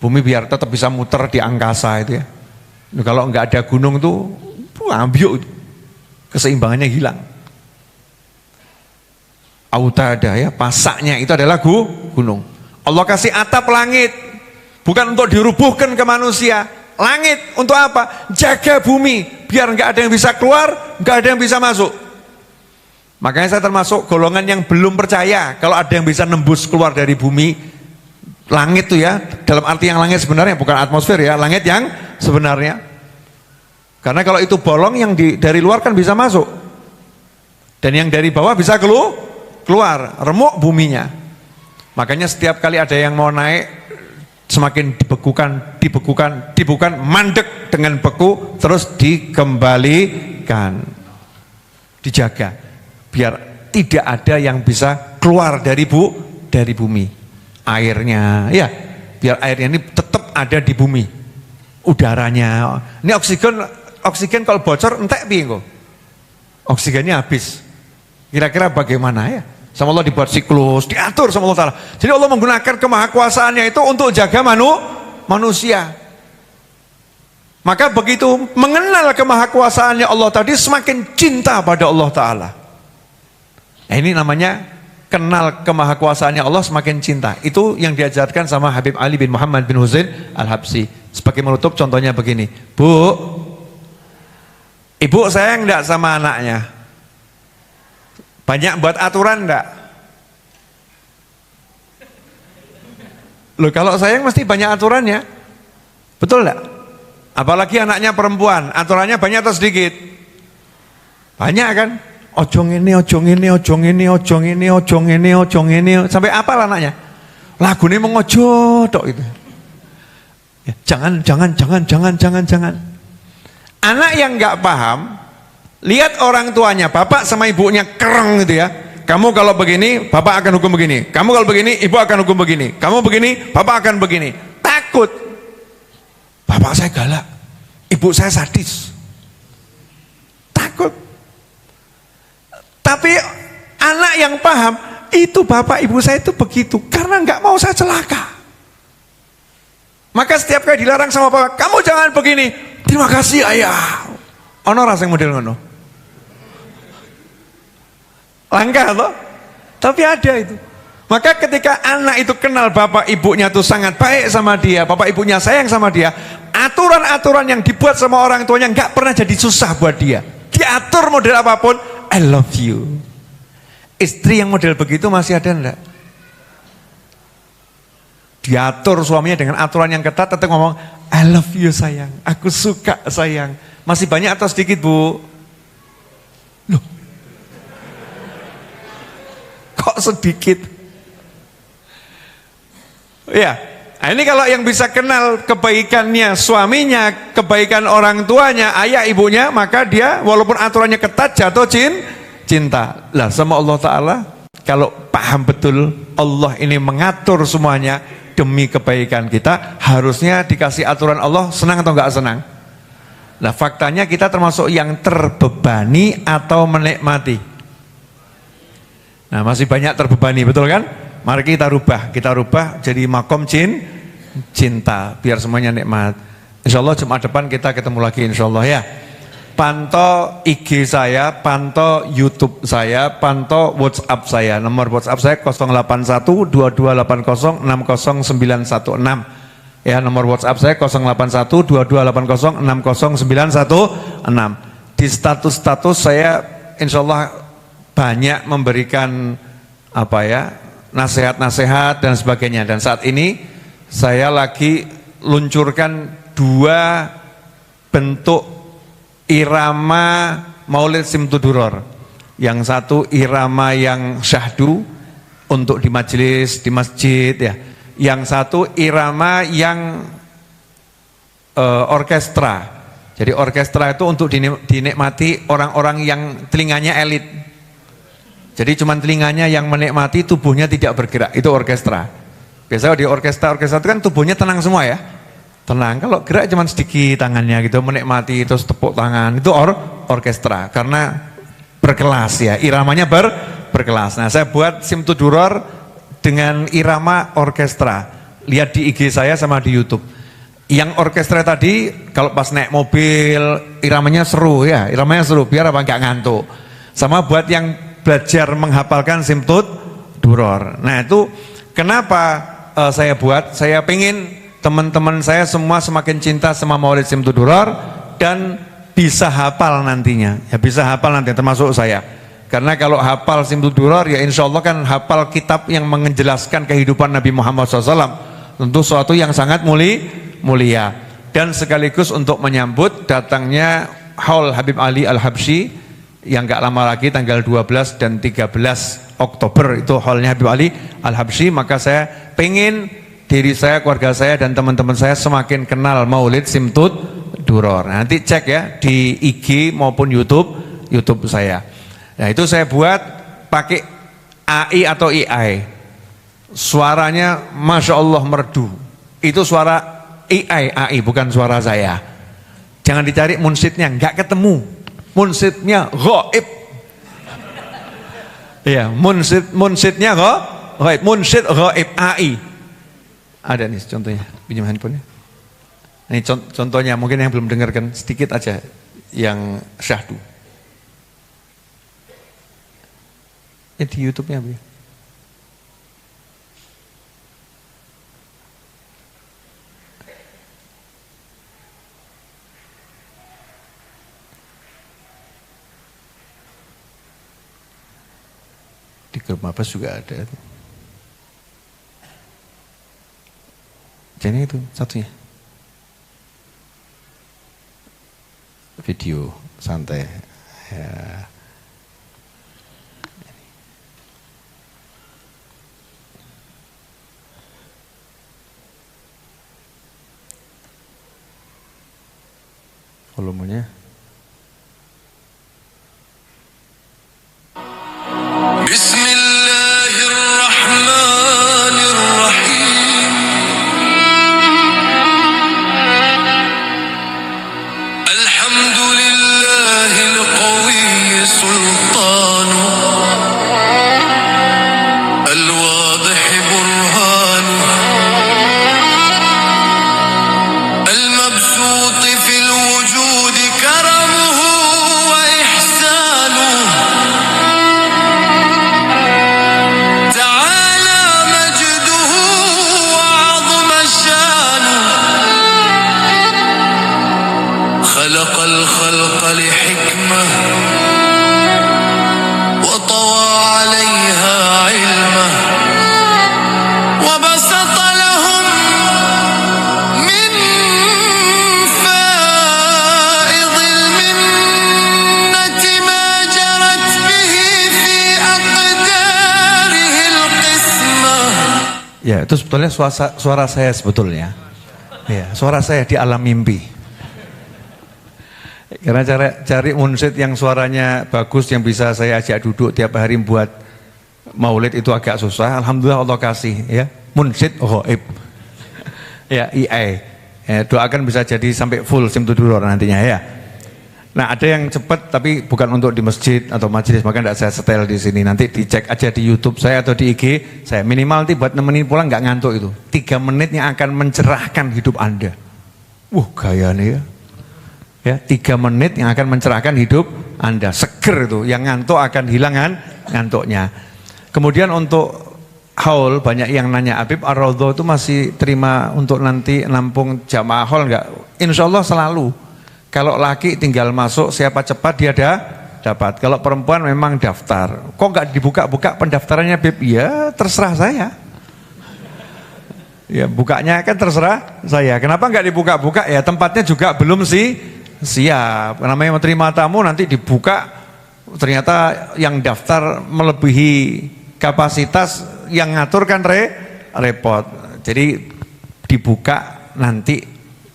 Speaker 1: Bumi biar tetap bisa muter di angkasa itu ya. Nah, kalau enggak ada gunung tuh, ambiuk, keseimbangannya hilang. Autada ya, pasaknya itu adalah gunung. Allah kasih atap langit. Bukan untuk dirubuhkan ke manusia. Langit untuk apa? Jaga bumi. Biar nggak ada yang bisa keluar, nggak ada yang bisa masuk. Makanya saya termasuk golongan yang belum percaya kalau ada yang bisa nembus keluar dari bumi. Langit tuh ya, dalam arti yang langit sebenarnya, bukan atmosfer ya. Langit yang sebenarnya. Karena kalau itu bolong, yang dari luar kan bisa masuk. Dan yang dari bawah bisa keluar. Remuk buminya. Makanya setiap kali ada yang mau naik, semakin dibekukan, mandek dengan beku, terus dikembalikan, dijaga, biar tidak ada yang bisa keluar dari bumi, airnya, ya, biar airnya ini tetap ada di bumi, udaranya, ini oksigen kalau bocor entek piye kok, oksigennya habis, kira-kira bagaimana ya? Sama Allah dibuat siklus, diatur sama Allah Ta'ala. Jadi Allah menggunakan kemahakuasaannya itu untuk jaga manusia. Maka begitu mengenal kemahakuasaannya Allah tadi, semakin cinta pada Allah Ta'ala. Nah, ini namanya kenal kemahakuasaannya Allah, semakin cinta. Itu yang diajarkan sama Habib Ali bin Muhammad bin Husain Al-Habsyi. Sebagai menutup contohnya begini. Bu, ibu sayang enggak sama anaknya? Banyak buat aturan enggak? Loh, kalau sayang mesti banyak aturannya. Betul enggak? Apalagi anaknya perempuan, aturannya banyak atau sedikit? Banyak kan? Ojong ini, sampai apa anaknya? Lagu ini mengojo tok itu. Ya, jangan. Anak yang enggak paham, lihat orang tuanya, bapak sama ibunya kereng gitu ya. Kamu kalau begini, bapak akan hukum begini. Kamu kalau begini, ibu akan hukum begini. Kamu begini, bapak akan begini. Takut. Bapak saya galak, ibu saya sadis. Takut. Tapi anak yang paham, itu bapak ibu saya itu begitu karena nggak mau saya celaka. Maka setiap kali dilarang sama bapak, kamu jangan begini. Terima kasih ayah. Ono rasa model ngono. Langka loh, tapi ada itu. Maka ketika anak itu kenal bapak ibunya itu sangat baik sama dia, bapak ibunya sayang sama dia, aturan-aturan yang dibuat sama orang tuanya nggak pernah jadi susah buat dia. Diatur model apapun, I love you. Istri yang model begitu masih ada enggak? Diatur suaminya dengan aturan yang ketat, tetap ngomong I love you sayang, aku suka sayang. Masih banyak atau sedikit bu? Loh, kok sedikit? Ya, nah ini kalau yang bisa kenal kebaikannya suaminya, kebaikan orang tuanya, ayah ibunya, maka dia walaupun aturannya ketat jatuh cinta. Lah sama Allah Ta'ala, kalau paham betul Allah ini mengatur semuanya demi kebaikan kita, harusnya dikasih aturan Allah senang atau enggak senang? Nah, faktanya kita termasuk yang terbebani atau menikmati. Nah, masih banyak terbebani, betul kan? Mari kita rubah jadi makom cinta, biar semuanya nikmat. Insya Allah Jumat depan kita ketemu lagi, insya Allah ya. Pantau IG saya, pantau YouTube saya, pantau WhatsApp saya. Nomor WhatsApp saya 081-2280-60916. Ya, nomor WhatsApp saya 081-2280-60916. Di status-status saya insya Allah banyak memberikan nasihat-nasihat dan sebagainya. Dan saat ini saya lagi luncurkan 2 bentuk irama Maulid Simtuduror. Yang satu irama yang syahdu untuk di majelis, di masjid ya. Yang satu irama yang orkestra. Jadi orkestra itu untuk dinikmati orang-orang yang telinganya elit. Jadi cuma telinganya yang menikmati, tubuhnya tidak bergerak. Itu orkestra. Biasanya di orkestra itu kan tubuhnya tenang semua ya. Tenang, kalau gerak cuma sedikit tangannya gitu, menikmati terus tepuk tangan, itu orkestra, karena berkelas ya, iramanya berkelas. Nah, saya buat Simtuduror dengan irama orkestra, lihat di IG saya sama di YouTube. Yang orkestra tadi, kalau pas naik mobil, iramanya seru ya, biar nggak ngantuk. Sama buat yang belajar menghafalkan Simtuduror. Nah itu, kenapa saya buat, saya pengen teman-teman saya semua semakin cinta sama Maulid Simtuduror dan bisa hafal nantinya. Ya bisa hafal nanti termasuk saya. Karena kalau hafal Simtuduror ya insya Allah kan hafal kitab yang menjelaskan kehidupan Nabi Muhammad SAW. Tentu suatu yang sangat mulia. Dan sekaligus untuk menyambut datangnya Haul Habib Ali Al-Habsyi yang gak lama lagi tanggal 12 dan 13 Oktober itu haulnya Habib Ali Al-Habsyi. Maka saya pengen diri saya, keluarga saya dan teman-teman saya semakin kenal Maulid Simtuduror. Nanti cek ya di IG maupun YouTube saya. Nah itu saya buat pakai AI atau AI. Suaranya Masya Allah merdu. Itu suara AI bukan suara saya. Jangan dicari munsidnya, nggak ketemu. Munsidnya ghaib. Iya, munsidnya ghaib. Munsid ghaib AI. Ada nih contohnya, pinjam handphonenya. Ini contohnya, mungkin yang belum dengarkan sedikit aja yang syahdu. Di YouTube-nya Bu. Di grup Mabas juga ada. Jadi itu satunya. Video santai. Ya. Volumenya. Ya, itu sebetulnya suara saya sebetulnya. Ya, suara saya di alam mimpi. Karena cari munsyid yang suaranya bagus, yang bisa saya ajak duduk tiap hari buat maulid itu agak susah. Alhamdulillah Allah kasih ya. Munsyid ghaib. Ya, AI. Doakan bisa jadi sampai full Simtuduror nantinya ya. Nah ada yang cepat tapi bukan untuk di masjid atau majelis, maka tidak saya setel di sini. Nanti dicek aja di YouTube saya atau di IG saya. Minimal nanti buat nemenin pulang nggak ngantuk itu. 3 menit yang akan mencerahkan hidup Anda. Gaya nih ya. Ya 3 menit yang akan mencerahkan hidup Anda. Seger itu. Yang ngantuk akan hilang ngantuknya. Kemudian untuk haul, banyak yang nanya, Habib Ar-Raudhah itu masih terima untuk nanti nampung jamaah haul enggak? Insya Allah selalu. Kalau laki tinggal masuk, siapa cepat dia dapat. Kalau perempuan memang daftar. Kok enggak dibuka-buka pendaftarannya, Habib? Ya terserah saya. Ya bukanya kan terserah saya. Kenapa enggak dibuka-buka? Ya tempatnya juga belum siap. Namanya menerima tamu nanti dibuka, ternyata yang daftar melebihi kapasitas, yang ngatur kan repot. Jadi dibuka nanti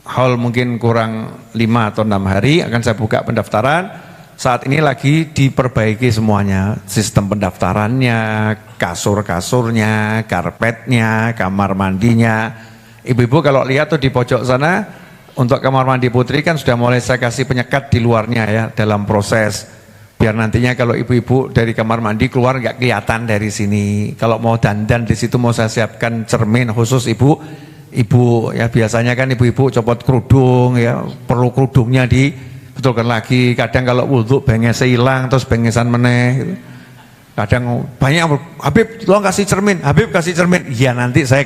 Speaker 1: haul mungkin kurang 5 atau 6 hari akan saya buka pendaftaran. Saat ini lagi diperbaiki semuanya, sistem pendaftarannya, kasur-kasurnya, karpetnya, kamar mandinya. Ibu-ibu kalau lihat tuh di pojok sana, untuk kamar mandi putri kan sudah mulai saya kasih penyekat di luarnya ya, dalam proses. Biar nantinya kalau ibu-ibu dari kamar mandi keluar nggak kelihatan dari sini. Kalau mau dandan di situ mau saya siapkan cermin khusus ibu ya, biasanya kan ibu-ibu copot kerudung ya, perlu kerudungnya dibetulkan lagi. Kadang kalau wudhu bengesnya hilang terus bengesan meneh gitu. Kadang banyak, Habib lo kasih cermin, Habib kasih cermin. Ya nanti saya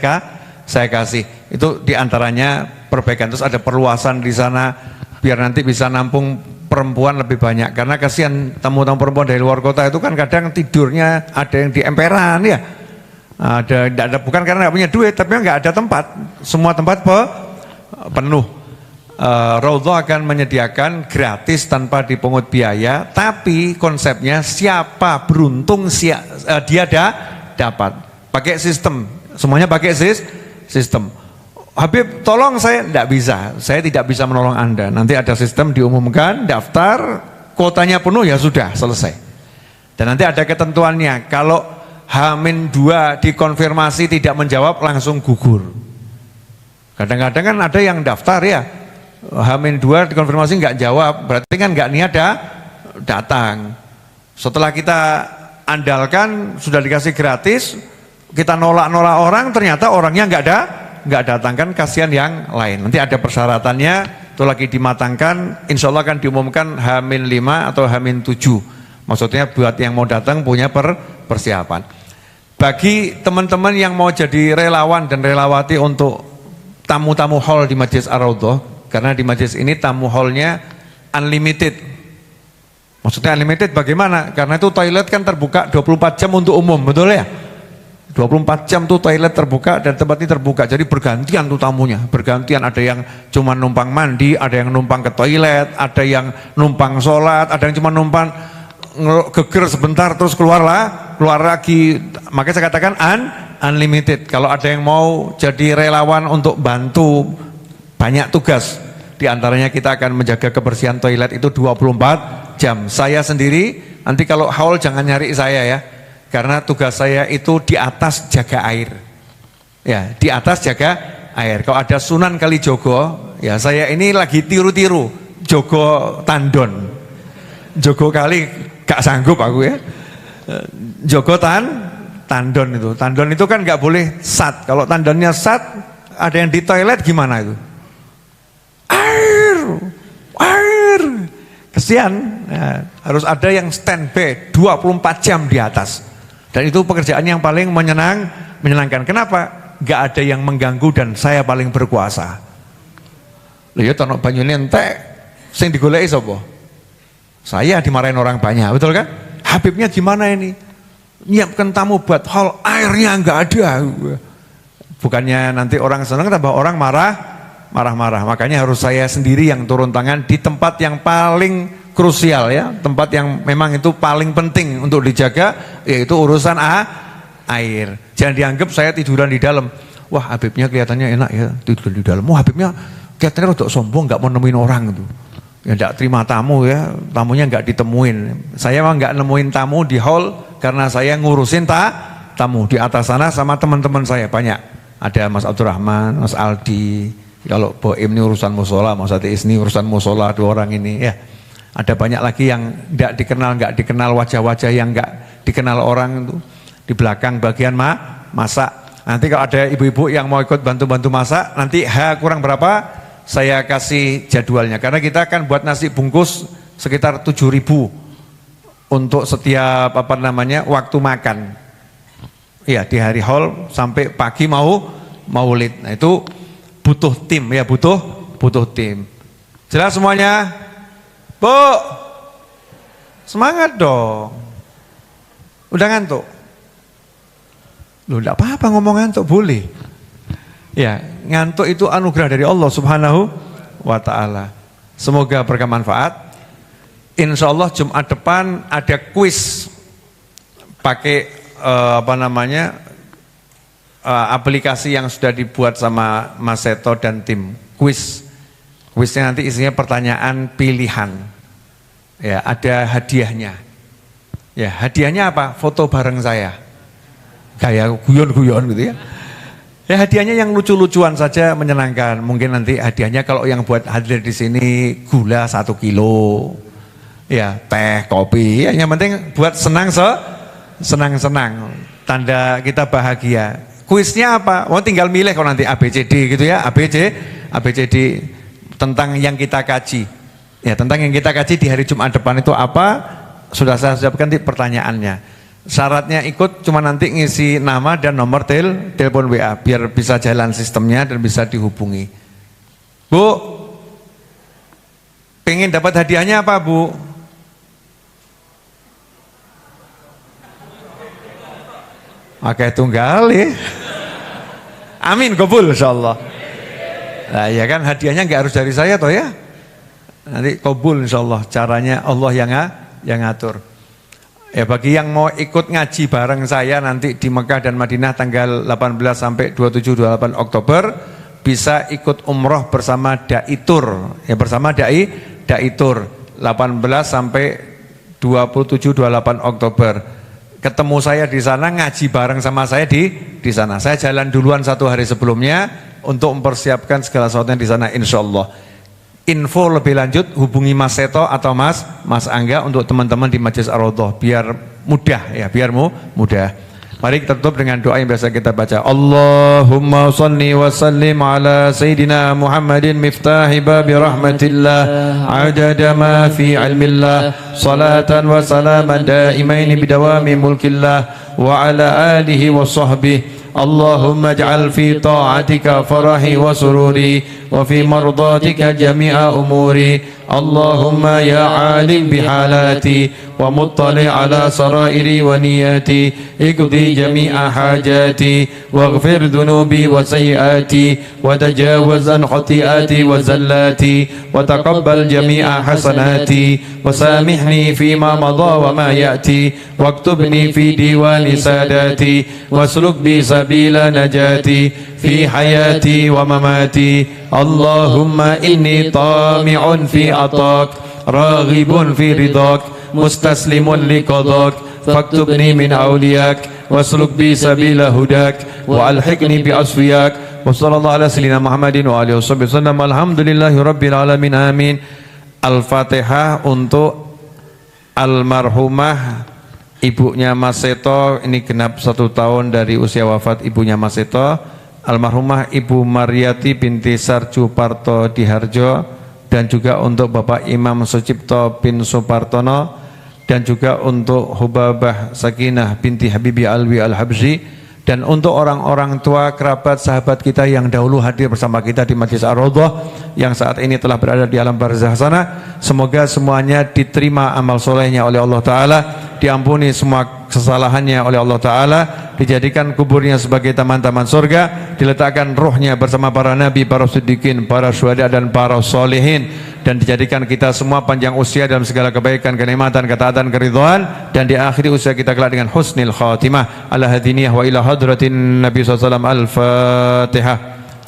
Speaker 1: kasih. Itu diantaranya perbaikan. Terus ada perluasan di sana biar nanti bisa nampung perempuan lebih banyak, karena kasihan tamu-tamu perempuan dari luar kota itu kan kadang tidurnya ada yang di emperan ya, ada bukan karena nggak punya duit, tapi nggak ada tempat, semua tempat penuh. Raudhah akan menyediakan gratis tanpa dipungut biaya, tapi konsepnya siapa beruntung dia dapat, pakai sistem, semuanya pakai sistem. Habib tolong saya, tidak bisa, saya tidak bisa menolong Anda. Nanti ada sistem diumumkan, daftar, kuotanya penuh ya sudah, selesai. Dan nanti ada ketentuannya, kalau H-2 dikonfirmasi tidak menjawab langsung gugur. Kadang-kadang kan ada yang daftar ya, H-2 dikonfirmasi nggak jawab, berarti kan nggak niat datang. Setelah kita andalkan, sudah dikasih gratis, kita nolak-nolak orang, ternyata orangnya nggak datang, kan kasihan yang lain. Nanti ada persyaratannya, itu lagi dimatangkan, insya Allah akan diumumkan H-5 atau H-7. Maksudnya buat yang mau datang punya persiapan. Bagi teman-teman yang mau jadi relawan dan relawati untuk tamu-tamu hall di Majelis Ar-Raudhah, karena di majelis ini tamu hallnya unlimited. Maksudnya unlimited bagaimana? Karena itu toilet kan terbuka 24 jam untuk umum, betul ya? 24 jam tuh toilet terbuka dan tempat ini terbuka, jadi bergantian tuh tamunya, bergantian, ada yang cuma numpang mandi, ada yang numpang ke toilet, ada yang numpang sholat, ada yang cuma numpang geger sebentar terus keluar lagi. Makanya saya katakan unlimited. Kalau ada yang mau jadi relawan untuk bantu, banyak tugas, diantaranya kita akan menjaga kebersihan toilet itu 24 jam. Saya sendiri, nanti kalau haul jangan nyari saya ya, karena tugas saya itu di atas jaga air. Ya, di atas jaga air. Kalau ada Sunan Kalijogo, ya saya ini lagi tiru-tiru jogo tandon. Jogo kali gak sanggup aku ya. Jogo tandon itu. Tandon itu kan gak boleh sat. Kalau tandonnya sat, ada yang di toilet gimana itu? Air. Kesian. Ya, harus ada yang standby 24 jam di atas. Dan itu pekerjaan yang paling menyenangkan. Kenapa? Gak ada yang mengganggu dan saya paling berkuasa. Lha ya tono banyune entek, sing digoleki sapa? Saya dimarahin orang banyak, betul kan? Habibnya gimana ini? Nyiapkan tamu buat hall, airnya enggak ada. Bukannya nanti orang senang, tambah orang marah-marah. Makanya harus saya sendiri yang turun tangan di tempat yang paling krusial ya, tempat yang memang itu paling penting untuk dijaga, yaitu urusan air. Jangan dianggap saya tiduran di dalam. Wah, Habibnya kelihatannya enak ya, tidur di dalam. Wah, Habibnya kelihatannya rodok sombong, nggak mau nemuin orang gitu. Ya nggak terima tamu ya, tamunya nggak ditemuin. Saya mah nggak nemuin tamu di hall karena saya ngurusin tamu di atas sana sama teman-teman saya banyak. Ada Mas Abdurrahman, Mas Aldi, Kalau boim ini urusan musola, Mausati Isni urusan musola, 2 orang ini ya. Ada banyak lagi yang nggak dikenal wajah-wajah yang nggak dikenal orang itu di belakang bagian masak. Nanti kalau ada ibu-ibu yang mau ikut bantu-bantu masak, nanti kurang berapa saya kasih jadwalnya. Karena kita akan buat nasi bungkus sekitar 7.000 untuk setiap waktu makan. Ya di hari haul sampai pagi maulid. Nah itu butuh tim ya, butuh tim. Jelas semuanya? Bu, semangat dong. Udah ngantuk? Loh, enggak apa-apa ngomong ngantuk, boleh. Ya, ngantuk itu anugerah dari Allah Subhanahu wa ta'ala. Semoga bermanfaat. Insya Allah Jumat depan ada kuis pakai aplikasi yang sudah dibuat sama Mas Seto dan tim. Kuisnya nanti isinya pertanyaan pilihan. Ya, ada hadiahnya. Ya, hadiahnya apa? Foto bareng saya. Kayak guyon-guyon gitu ya. Ya, hadiahnya yang lucu-lucuan saja, menyenangkan. Mungkin nanti hadiahnya kalau yang buat hadir di sini gula 1 kilo. Ya, teh, kopi. Ya, yang penting buat senang-senang. Tanda kita bahagia. Kuisnya apa? Tinggal milih kalau nanti ABCD gitu ya. ABCD tentang yang kita kaji. Ya, tentang yang kita kaji di hari Jumat depan itu apa? Sudah saya siapkan di pertanyaannya. Syaratnya ikut cuma nanti ngisi nama dan nomor telepon WA biar bisa jalan sistemnya dan bisa dihubungi. Bu, pengen dapat hadiahnya apa, Bu? Pakai tunggal ya. Amin, kabul insyaallah. Nah ya kan hadiahnya nggak harus dari saya toh ya. Nanti kabul insyaallah, caranya Allah yang ngatur. Ya bagi yang mau ikut ngaji bareng saya nanti di Mekah dan Madinah tanggal 18 sampai 27-28 Oktober bisa ikut umroh bersama Dai Tur. Ya bersama Dai Tur 18 sampai 27-28 Oktober. Ketemu saya di sana, ngaji bareng sama saya di sana. Saya jalan duluan 1 hari sebelumnya untuk mempersiapkan segala sesuatunya di sana insyaallah. Info lebih lanjut hubungi Mas Seto atau Mas Angga untuk teman-teman di Majelis Ar-Raudhah biar mudah ya, mudah. Mari kita tutup dengan doa yang biasa kita baca. Allahumma shalli wa sallim ala Sayyidina Muhammadin miftahi babi rahmatillah adada ma fi ilmillah salatan wa salaman daimaini bidawami mulkillah wa ala alihi wa sahbihi. Allahumma ij'al fi ta'atika farahi wa sururi wa fi mardatika jami'a umuri. Allahumma ya alim bihalati wa muttali ala sarairi wa niyati iqdi jami'a hajati waghfir dhunubi wa sayyiati wa tajawaz an khati'ati wa zallati wa taqabbal jami'a hasanati wa samihni fima madha wa ma ya'ti waktubni fi diwani sadati wasluk bi sabila najati fi hayati wa mamati. Allahumma inni tami'un fi atak raghibun fi ridak mustaslimun liqadak faktubni min awliyak wasluk bi sabila hudak wa alhiqni bi asfiyak wa sallallahu ala sayyidina Muhammadin wa alihi wasallam. Alhamdulillahi rabbil alamin, amin. Al-Fatihah untuk almarhumah ibunya Mas Seto, ini genap 1 tahun dari usia wafat ibunya Mas Seto. Almarhumah Ibu Mariati binti Sarju Parto Diharjo, dan juga untuk Bapak Imam Sucipto bin Supartono, dan juga untuk Hubabah Sakinah binti Habibi Alwi Al-Habsyi, dan untuk orang-orang tua, kerabat, sahabat kita yang dahulu hadir bersama kita di Majelis Ar-Raudhah yang saat ini telah berada di alam barzakh sana. Semoga semuanya diterima amal solehnya oleh Allah Ta'ala, diampuni semua kesalahannya oleh Allah Ta'ala, dijadikan kuburnya sebagai taman-taman surga, diletakkan rohnya bersama para nabi, para siddiqin, para syuhada dan para solehin, dan dijadikan kita semua panjang usia dalam segala kebaikan, kenikmatan, ketaatan, keridhaan, dan di akhir usia kita kelak dengan husnil khatimah. Ala hadiniyah wa ila hadratin Nabi SAW. Al-Fatihah.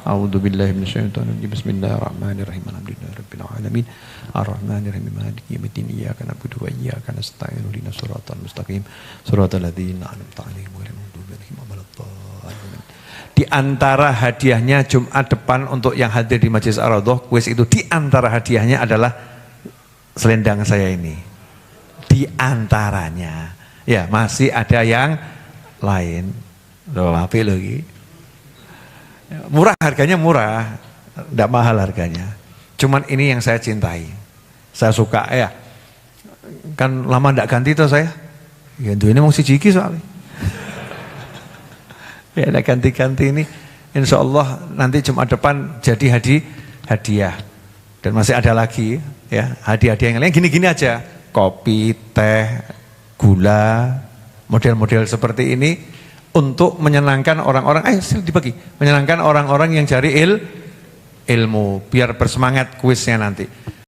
Speaker 1: A'udzu billahi minasyaitonir rajim. Bismillahirrahmanirrahim. Alhamdulillahi rabbil alamin. Ar-Rahmanir-Rahim. Maliki yaumiddin. Iyyaka na'budu wa iyyaka nasta'in. Ihdinas siratal mustaqim. Siratal ladzina an'amta 'alaihim ghairil maghdubi 'alaihim waladdallin. Di antara hadiahnya Jumat depan untuk yang hadir di Majelis Ar-Raudhah kuis itu, di antara hadiahnya adalah selendang saya ini. Di antaranya. Ya, masih ada yang lain. Loh, apa lagi? Murah, harganya murah. Tidak mahal harganya. Cuman ini yang saya cintai. Saya suka ya. Kan lama tidak ganti tuh saya. Ya ini mau si Jiki soalnya. Ya ada ganti-ganti ini. Insya Allah nanti Jumat depan jadi hadiah. Dan masih ada lagi ya hadiah-hadiah yang lain gini-gini aja. Kopi, teh, gula, model-model seperti ini untuk menyenangkan orang-orang. Dibagi. Menyenangkan orang-orang yang cari ilmu biar bersemangat kuisnya nanti.